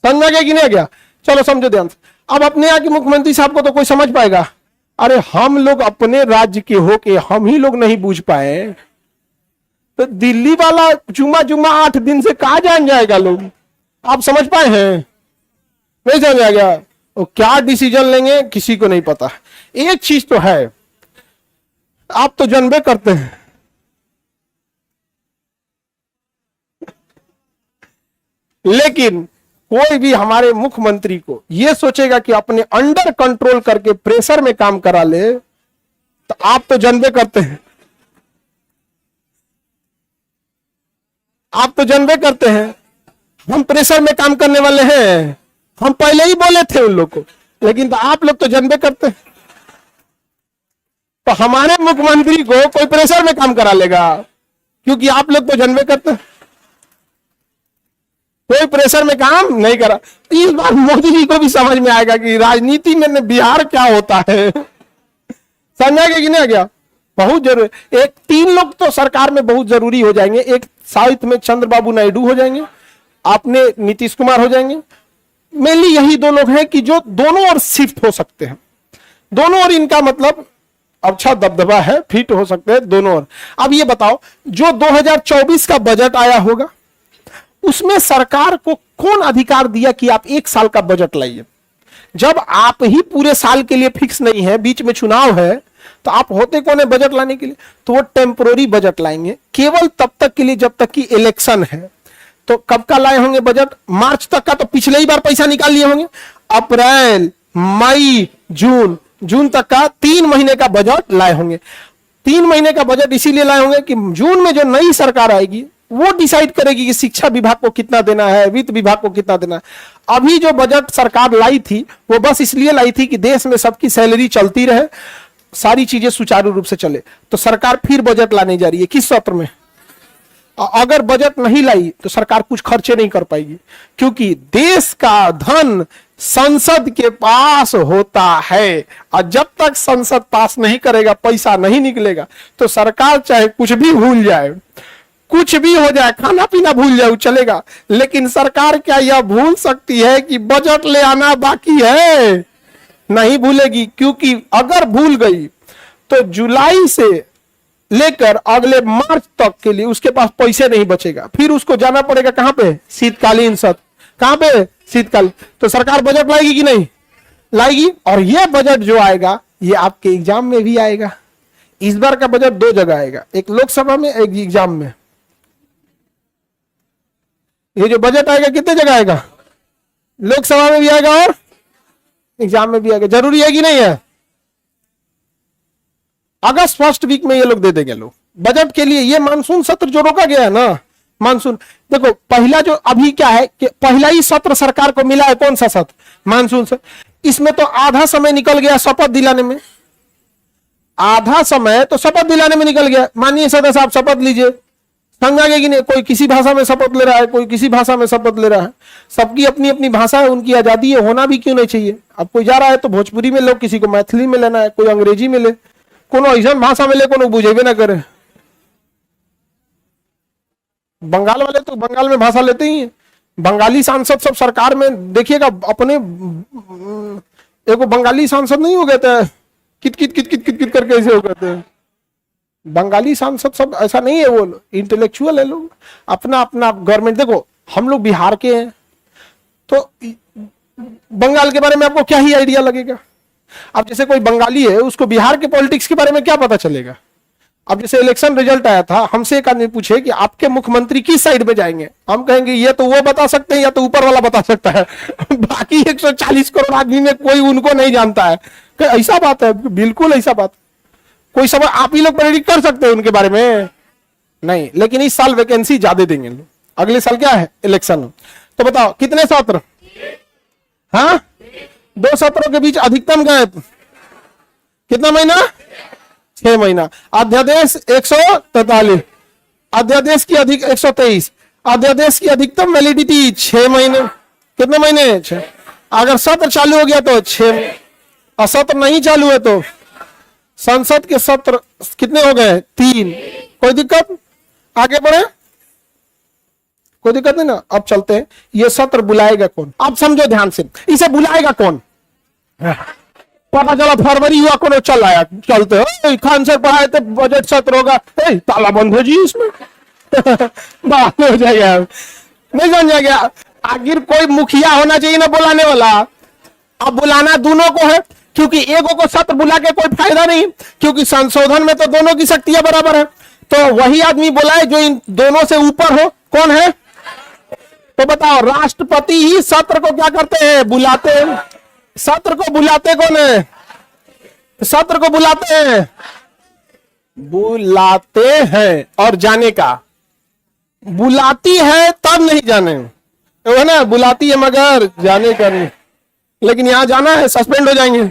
समझ आ गया कि नहीं आ गया? चलो समझो ध्यान से। अब अपने यहाँ के मुख्यमंत्री साहब को तो कोई समझ पाएगा? अरे हम लोग अपने राज्य के होके हम ही लोग नहीं बूझ पाए तो दिल्ली वाला जुमा 8 दिन से कहा जान जाएगा लोग? आप समझ पाए हैं? नहीं समझ आ गया? वो क्या डिसीजन लेंगे किसी को नहीं पता। एक चीज तो है, आप तो जानबे करते हैं, लेकिन कोई भी हमारे मुख्यमंत्री को यह सोचेगा कि अपने अंडर कंट्रोल करके प्रेशर में काम करा ले, तो आप तो जानबे करते हैं, आप तो जानबे करते हैं हम प्रेशर में काम करने वाले हैं। हम पहले ही बोले थे उन लोग को, लेकिन तो आप लोग तो जानबे करते हैं। तो हमारे मुख्यमंत्री को कोई प्रेशर में काम करा लेगा, क्योंकि आप लोग तो जानबे करते हैं कोई प्रेशर में काम नहीं करा। इस बार मोदी जी को भी समझ में आएगा कि राजनीति में बिहार क्या होता है। समझ आ गया कि नहीं आ गया? बहुत जरूरी। एक 3 लोग तो सरकार में बहुत जरूरी हो जाएंगे। एक साउथ में चंद्रबाबू नायडू हो जाएंगे, आपने नीतीश कुमार हो जाएंगे। मेनली यही 2 लोग हैं कि जो दोनों ओर शिफ्ट हो सकते हैं, दोनों ओर इनका मतलब अच्छा दबदबा है, फिट हो सकते हैं दोनों ओर। अब ये बताओ, जो 2024 का बजट आया होगा उसमें सरकार को कौन अधिकार दिया कि आप 1 साल का बजट लाइए? जब आप ही पूरे साल के लिए फिक्स नहीं है, बीच में चुनाव है, तो आप होते कौन है बजट लाने के लिए? तो वो टेम्पोररी बजट लाएंगे, केवल तब तक के लिए जब तक कि इलेक्शन है। तो कब का लाए होंगे बजट? मार्च तक का तो पिछले ही बार पैसा निकाल लिए होंगे। अप्रैल, मई, जून तक का 3 महीने का बजट लाए होंगे। 3 महीने का बजट इसीलिए लाए होंगे कि जून में जो नई सरकार आएगी वो डिसाइड करेगी कि शिक्षा विभाग को कितना देना है, वित्त विभाग को कितना देना है। अभी जो बजट सरकार लाई थी वो बस इसलिए लाई थी कि देश में सबकी सैलरी चलती रहे, सारी चीजें सुचारू रूप से चले। तो सरकार फिर बजट लाने जा रही है किस सत्र में? अगर बजट नहीं लाई तो सरकार कुछ खर्चे नहीं कर पाएगी, क्योंकि देश का धन संसद के पास होता है, और जब तक संसद पास नहीं करेगा, पैसा नहीं निकलेगा, तो सरकार चाहे कुछ भी भूल जाए, कुछ भी हो जाए, खाना पीना भूल जाए, चलेगा, लेकिन सरकार क्या यह भूल सकती है कि बजट ले आना बाकी है? नहीं भूलेगी, क्योंकि अगर भूल गई तो जुलाई से लेकर अगले मार्च तक के लिए उसके पास पैसे नहीं बचेगा, फिर उसको जाना पड़ेगा कहां पे? शीतकालीन सत्र। कहां पे? शीतकालीन। तो सरकार बजट लाएगी कि नहीं लाएगी? और यह बजट जो आएगा ये आपके एग्जाम में भी आएगा। इस बार का बजट दो जगह आएगा, एक लोकसभा में, एक एग्जाम में। ये जो बजट आएगा कितने जगह आएगा? लोकसभा में भी आएगा और एग्जाम में भी आएगा। जरूरी है कि नहीं है? अगस्त फर्स्ट वीक में ये लोग दे देंगे लोग बजट के लिए। ये मानसून सत्र जो रोका गया है ना, मानसून, देखो पहला जो अभी क्या है कि पहला ही सत्र सरकार को मिला है, कौन सा सत्र? मानसून सत्र। इसमें तो आधा समय निकल गया शपथ दिलाने में, आधा समय तो शपथ दिलाने में निकल गया। माननीय सदस्य आप शपथ लीजिए, समझागे कि नहीं? कोई किसी भाषा में शपथ ले रहा है, कोई किसी भाषा में शपथ ले रहा है। सबकी अपनी अपनी भाषा है, उनकी आजादी है, होना भी क्यों नहीं चाहिए? अब कोई जा रहा है तो भोजपुरी में लो, किसी को मैथिली में लेना है, कोई अंग्रेजी में ले, कोनो ऐसा भाषा में ले, कोनो बुझेबे ना करे। बंगाल वाले तो बंगाल में भाषा लेते ही हैं। बंगाली सांसद सब सरकार में देखिएगा, अपने एक बंगाली सांसद नहीं हो गए थे, कित कित कित कित कित कित करके ऐसे हो गए थे। बंगाली सांसद सब ऐसा नहीं है, वो इंटेलेक्चुअल है लोग, अपना अपना गवर्नमेंट। देखो हम लोग बिहार के हैं, तो बंगाल के बारे में आपको क्या ही आइडिया लगेगा? अब जैसे कोई बंगाली है, उसको बिहार के पॉलिटिक्स के बारे में क्या पता चलेगा? अब जैसे इलेक्शन रिजल्ट आया था, हमसे एक आदमी पूछे कि आपके मुख्यमंत्री किस साइड में जाएंगे, हम कहेंगे ये तो वो बता सकते हैं या तो ऊपर वाला बता सकता है। बाकी 140 करोड़ आदमी में कोई उनको नहीं जानता है। ऐसा बात है? बिल्कुल ऐसा बात। कोई समय आप ही लोग प्रेडिक्ट कर सकते हैं उनके बारे में? नहीं। लेकिन इस साल वैकेंसी ज्यादा देंगे लोग, अगले साल क्या है? इलेक्शन। तो बताओ कितने सत्र? हाँ, 2 सत्रों के बीच अधिकतम गए कितना महीना? 6 महीना। अध्यादेश 143, अध्यादेश की अधिक 123, अध्यादेश की अधिकतम वैलिडिटी 6 महीने। कितने महीने? 6। अगर सत्र चालू हो गया तो 6, और सत्र नहीं चालू है तो संसद के सत्र कितने हो गए? 3। कोई दिक्कत? आगे बढ़े, कोई दिक्कत नहीं ना? अब चलते हैं, ये सत्र बुलाएगा कौन? अब समझो ध्यान से, इसे बुलाएगा कौन? पता चला फरवरी हुआ, कौन चल आया, चलते खान सर पढ़ाए थे बजट सत्र होगा, ताला बंद हो जी इसमें। बात हो जाएगा, नहीं समझा गया? आखिर कोई मुखिया होना चाहिए ना बुलाने वाला। अब बुलाना दोनों को है, क्योंकि एक को सत्र बुला के कोई फायदा नहीं, क्योंकि संशोधन में तो दोनों की शक्तियां बराबर है। तो वही आदमी बुलाए जो इन दोनों से ऊपर हो। कौन है? तो बताओ, राष्ट्रपति ही सत्र को क्या करते हैं? बुलाते हैं। सत्र को बुलाते कौन है? सत्र को बुलाते हैं, बुलाते हैं। और जाने का, बुलाती है तब नहीं जाने, है ना? बुलाती है मगर जाने का नहीं। लेकिन यहां जाना है, सस्पेंड हो जाएंगे।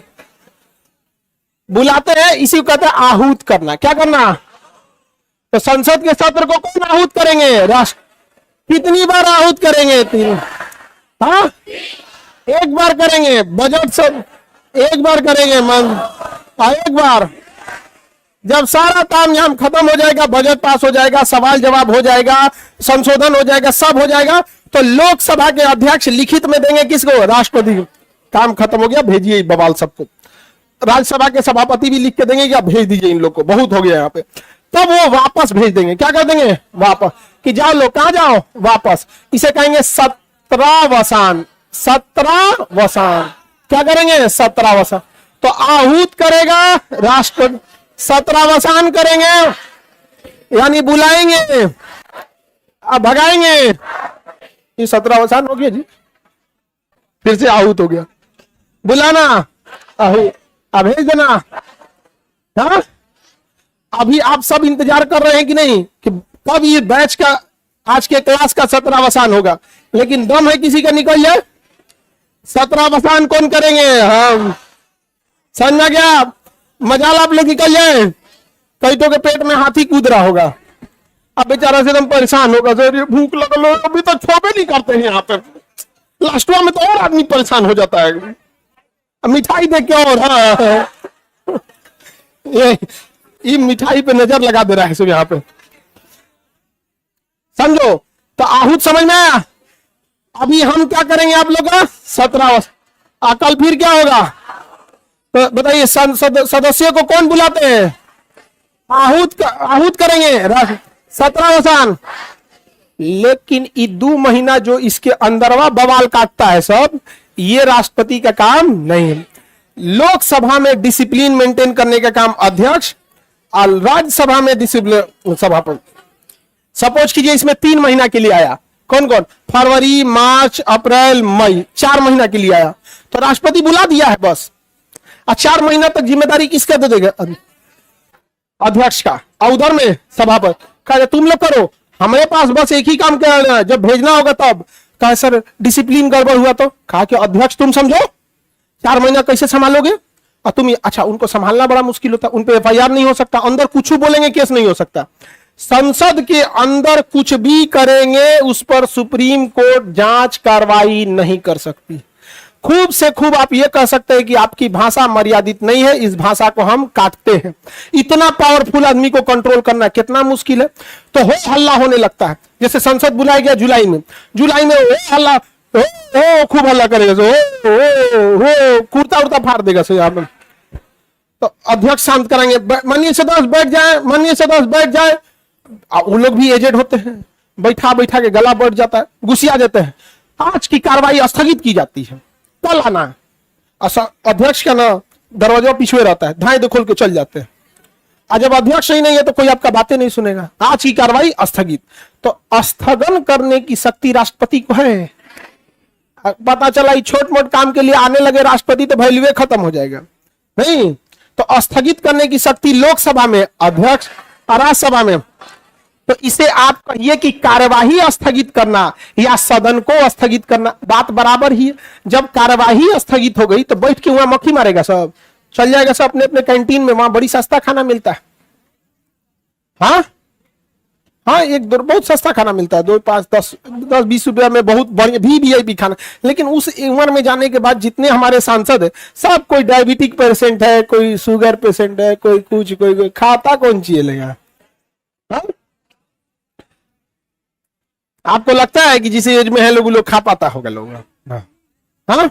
बुलाते हैं, इसी को कहते हैं आहूत करना। क्या करना? तो संसद के सत्र को कौन आहूत करेंगे? राष्ट्र। कितनी बार आहूत करेंगे? 3। हाँ, एक बार करेंगे। बजट सब एक बार करेंगे, एक बार। जब सारा तामझाम खत्म हो जाएगा, बजट पास हो जाएगा, सवाल जवाब हो जाएगा, संशोधन हो जाएगा, सब हो जाएगा, तो लोकसभा के अध्यक्ष लिखित में देंगे किसको? राष्ट्रपति को। काम खत्म हो गया, भेजिए बवाल सबको। राज्यसभा के सभापति भी लिख के देंगे कि आप भेज दीजिए इन लोग को, बहुत हो गया यहाँ पे। तब वो वापस भेज देंगे। क्या कर देंगे? वापस, कि जाओ लोग, कहां जाओ? वापस। इसे कहेंगे सत्रावसान। सत्रावसान। क्या करेंगे? सत्रावसान। तो आहूत करेगा राष्ट्रपति, सत्रावसान करेंगे यानी बुलाएंगे, अब भगाएंगे। ये सत्रावसान हो गया जी, फिर से आहूत हो गया। बुलाना, आहूत, अब भेज देना। हाँ, अभी आप सब इंतजार कर रहे हैं कि नहीं कि कब ये बैच का, आज के क्लास का सत्रावसान होगा। लेकिन दम है किसी का निकल जाए? सत्रावसान कौन करेंगे? हम। समझ गया? मजाल आप लोग निकल जाए, कई तो के पेट में हाथी कूद रहा होगा। अब बेचारा से एकदम परेशान होगा, सर ये भूख लगल हो, अभी तो छोबे नहीं करते हैं यहाँ पे, लास्टवा में तो और आदमी परेशान हो जाता है। अब मिठाई देख के और हाँ ये मिठाई पे नजर लगा दे रहा है सब यहाँ पे, समझो। तो आहूत समझ में आया। अभी हम क्या करेंगे आप लोग का 17 कल फिर क्या होगा तो बताइए, सदस्यों को कौन बुलाते हैं? आहूत करेंगे 17 वसान। लेकिन ये 2 महीना जो इसके अंदरवा बवाल काटता है सब, ये राष्ट्रपति का काम नहीं है। लोकसभा में डिसिप्लिन मेंटेन करने का काम अध्यक्ष और राज्यसभा में डिसिप्लिन सभापति। सपोज कीजिए इसमें 3 महीना के लिए आया, कौन कौन, फरवरी, मार्च, अप्रैल, मई, 4 महीना के लिए आया, तो राष्ट्रपति बुला दिया है बस। और 4 महीना तक जिम्मेदारी किसका दे देगा? अध्यक्ष का। और उधर में सभापति कहा तुम लोग करो, हमारे पास बस एक ही काम करना है, जब भेजना होगा तब। कहा सर डिसिप्लिन गड़बड़ हुआ तो? कहा कि अध्यक्ष तुम समझो 4 महीना कैसे संभालोगे? और तुम, अच्छा उनको संभालना बड़ा मुश्किल होता, उन पे FIR नहीं हो सकता, अंदर कुछ बोलेंगे केस नहीं हो सकता। संसद के अंदर कुछ भी करेंगे उस पर सुप्रीम कोर्ट जांच कार्रवाई नहीं कर सकती। खूब से खूब आप ये कह सकते हैं कि आपकी भाषा मर्यादित नहीं है, इस भाषा को हम काटते हैं। इतना पावरफुल आदमी को कंट्रोल करना कितना मुश्किल है। तो हो हल्ला होने लगता है, जैसे संसद बुलाया गया जुलाई में हो हल्ला, ओ खूब हल्ला करेगा, हो कुर्ता उर्ता फाड़ देगा सर यहाँ पे। तो अध्यक्ष शांत करेंगे, माननीय सदस्य बैठ जाए, माननीय सदस्य बैठ जाए। वो लोग भी एजेड होते हैं, बैठा बैठा के गला बैठ जाता है, गुस्सिया देते हैं। आज की कार्रवाई स्थगित की जाती है, कल आना है। अध्यक्ष का ना दरवाजा पिछुए रहता है, धाए दो खोल के चल जाते हैं। और जब अध्यक्ष ही नहीं है तो कोई आपका बातें नहीं सुनेगा। आज की कार्रवाई स्थगित। तो स्थगन करने की शक्ति राष्ट्रपति को है। पता चला छोट मोट काम के लिए आने लगे राष्ट्रपति तो वैल्यू खत्म हो जाएगा। नहीं, तो स्थगित करने की शक्ति लोकसभा में अध्यक्ष और राज्यसभा में। तो इसे आप कहिए कि कार्यवाही स्थगित करना या सदन को स्थगित करना, बात बराबर ही है। जब कार्यवाही स्थगित हो गई तो बैठ के वहां मक्खी मारेगा, सब चल जाएगा, सब अपने अपने कैंटीन में, वहां बड़ी सस्ता खाना मिलता है। हाँ हाँ, एक दो बहुत सस्ता खाना मिलता है, 2, 5, 10-20 रुपया में बहुत बढ़िया VIP खाना। लेकिन उस उम्र में जाने के बाद जितने हमारे सांसद है सब, कोई डायबिटिक पेशेंट है, कोई शुगर पेशेंट है, कोई कुछ, कोई खाता कौन चाहिए लेगा। हाँ? आपको लगता है कि जिस एज में है लोग खा पाता होगा लोग? हाँ,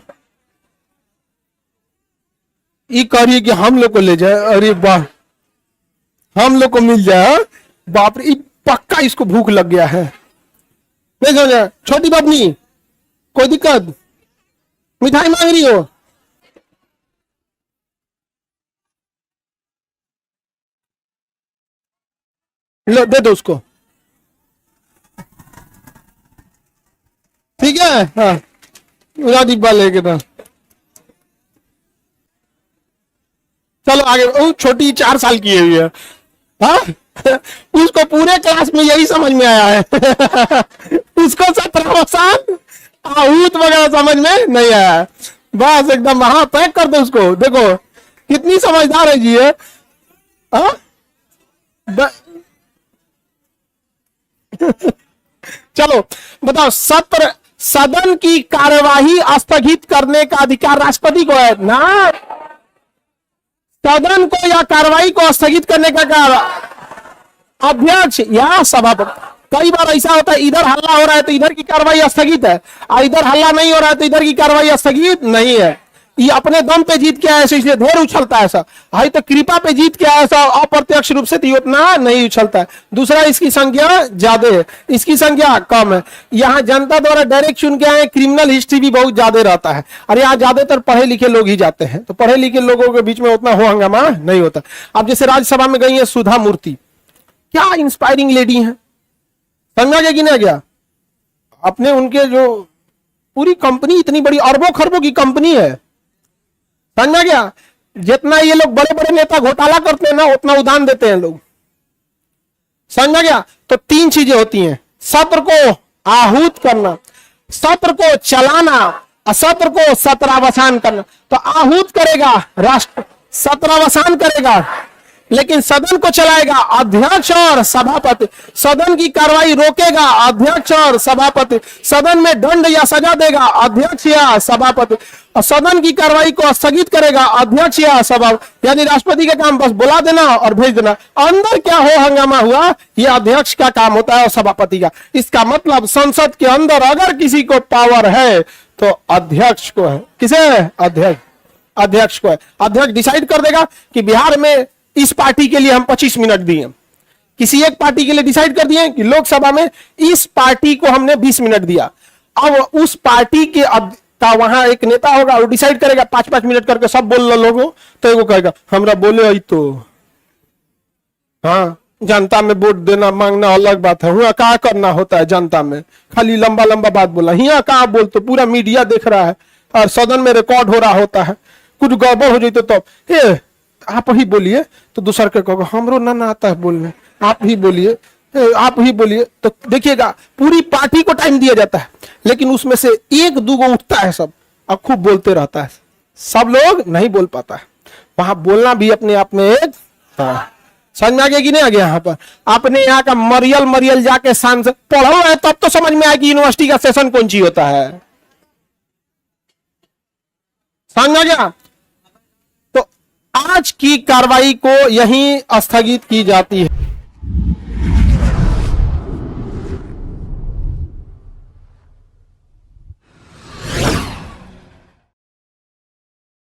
ये करिए कि हम लोग को ले जाए, अरे वाह हम लोग को मिल जाए, बाप रे पक्का इसको भूख लग गया है। नहीं समझा? छोटी बबनी कोई दिक्कत, मिठाई मांग रही हो? लो दे दो उसको, ठीक है। हाँ पूरा डिब्बा लेके था। चलो आगे। छोटी 4 साल की हुई है। हाँ उसको पूरे क्लास में यही समझ में आया है उसको 17 वसान आहूत वगैरह समझ में नहीं आया। बस एकदम हाँ पैक कर दो उसको। देखो कितनी समझदार है जी है। हाँ चलो बताओ, सदन की कार्यवाही स्थगित करने का अधिकार राष्ट्रपति को है ना? सदन को या कार्रवाई को स्थगित करने का अध्यक्ष या सभापति। कई बार ऐसा होता है इधर हल्ला हो रहा है तो इधर की कार्रवाई स्थगित है, और इधर हल्ला नहीं हो रहा है तो इधर की कार्रवाई स्थगित नहीं है। ये अपने दम पे जीत के आया है इसलिए ढेर उछलता है ऐसा, भाई तो कृपा पे जीत के आया ऐसा अप्रत्यक्ष रूप से तो उतना नहीं उछलता है। दूसरा इसकी संख्या ज्यादा है, इसकी संख्या कम है। यहाँ जनता द्वारा डायरेक्ट चुन के आए, क्रिमिनल हिस्ट्री भी बहुत ज्यादा रहता है, और यहाँ ज्यादातर पढ़े लिखे लोग ही जाते हैं, तो पढ़े लिखे लोगों के बीच में उतना हो हंगामा नहीं होता। अब जैसे राज्यसभा में गई है सुधा मूर्ति, क्या इंस्पायरिंग लेडी है, समझा गया कि नहीं गया? अपने उनके जो पूरी कंपनी इतनी बड़ी अरबों खरबों की कंपनी है, समझा गया? जितना ये लोग बड़े बड़े नेता घोटाला करते हैं ना उतना उदान देते हैं लोग, समझा गया? तो 3 चीजें होती हैं, सत्र को आहूत करना, सत्र को चलाना और सत्र को सत्रावसान करना। तो आहूत करेगा राष्ट्र, सत्रावसान करेगा लेकिन सदन को चलाएगा अध्यक्ष और सभापति। सदन की कार्रवाई रोकेगा अध्यक्ष और सभापति। सदन में दंड या सजा देगा अध्यक्ष या सभापति। और सदन की कार्रवाई को स्थगित करेगा अध्यक्ष या सभापति। यानी राष्ट्रपति का काम बस बुला देना और भेज देना। अंदर क्या हो हंगामा हुआ ये अध्यक्ष का काम होता है और सभापति का। इसका मतलब संसद के अंदर अगर किसी को पावर है तो अध्यक्ष को है। किसे है? अध्यक्ष को है। अध्यक्ष डिसाइड कर देगा कि बिहार में इस पार्टी के लिए हम 25 मिनट दिए, किसी एक पार्टी के लिए डिसाइड कर दिए कि लोकसभा में इस पार्टी को हमने 20 मिनट दिया। अब उस पार्टी के का वहां एक नेता होगा, वो डिसाइड करेगा 5-5 मिनट करके सब बोल लो लोगों, तो वो कहेगा हमरा बोले आई तो हाँ, जनता में वोट देना मांगना अलग बात है। हुआ क्या करना होता है जनता में, खाली लंबा लंबा बात बोला। यहाँ कहा बोलते, पूरा मीडिया देख रहा है और सदन में रिकॉर्ड हो रहा होता है। कुछ गड़बड़ हो जाए तो आप ही बोलिए, तो दूसर के कहोगे हमरो ना आता है बोलने, आप ही बोलिए। तो देखिएगा पूरी पार्टी को टाइम दिया जाता है, लेकिन उसमें से एक दूगो उठता है सब और खूब बोलते रहता है। सब लोग नहीं बोल पाता है। वहां बोलना भी अपने आप में एक समझ में आ गया कि नहीं आ गया? यहाँ पर आपने यहाँ का मरियल जाके सांसद पढ़ो है तब तो समझ में आया कि यूनिवर्सिटी का सेशन कौन सी होता है। समझ में आ गया? तो आज की कार्रवाई को यहीं स्थगित की जाती है।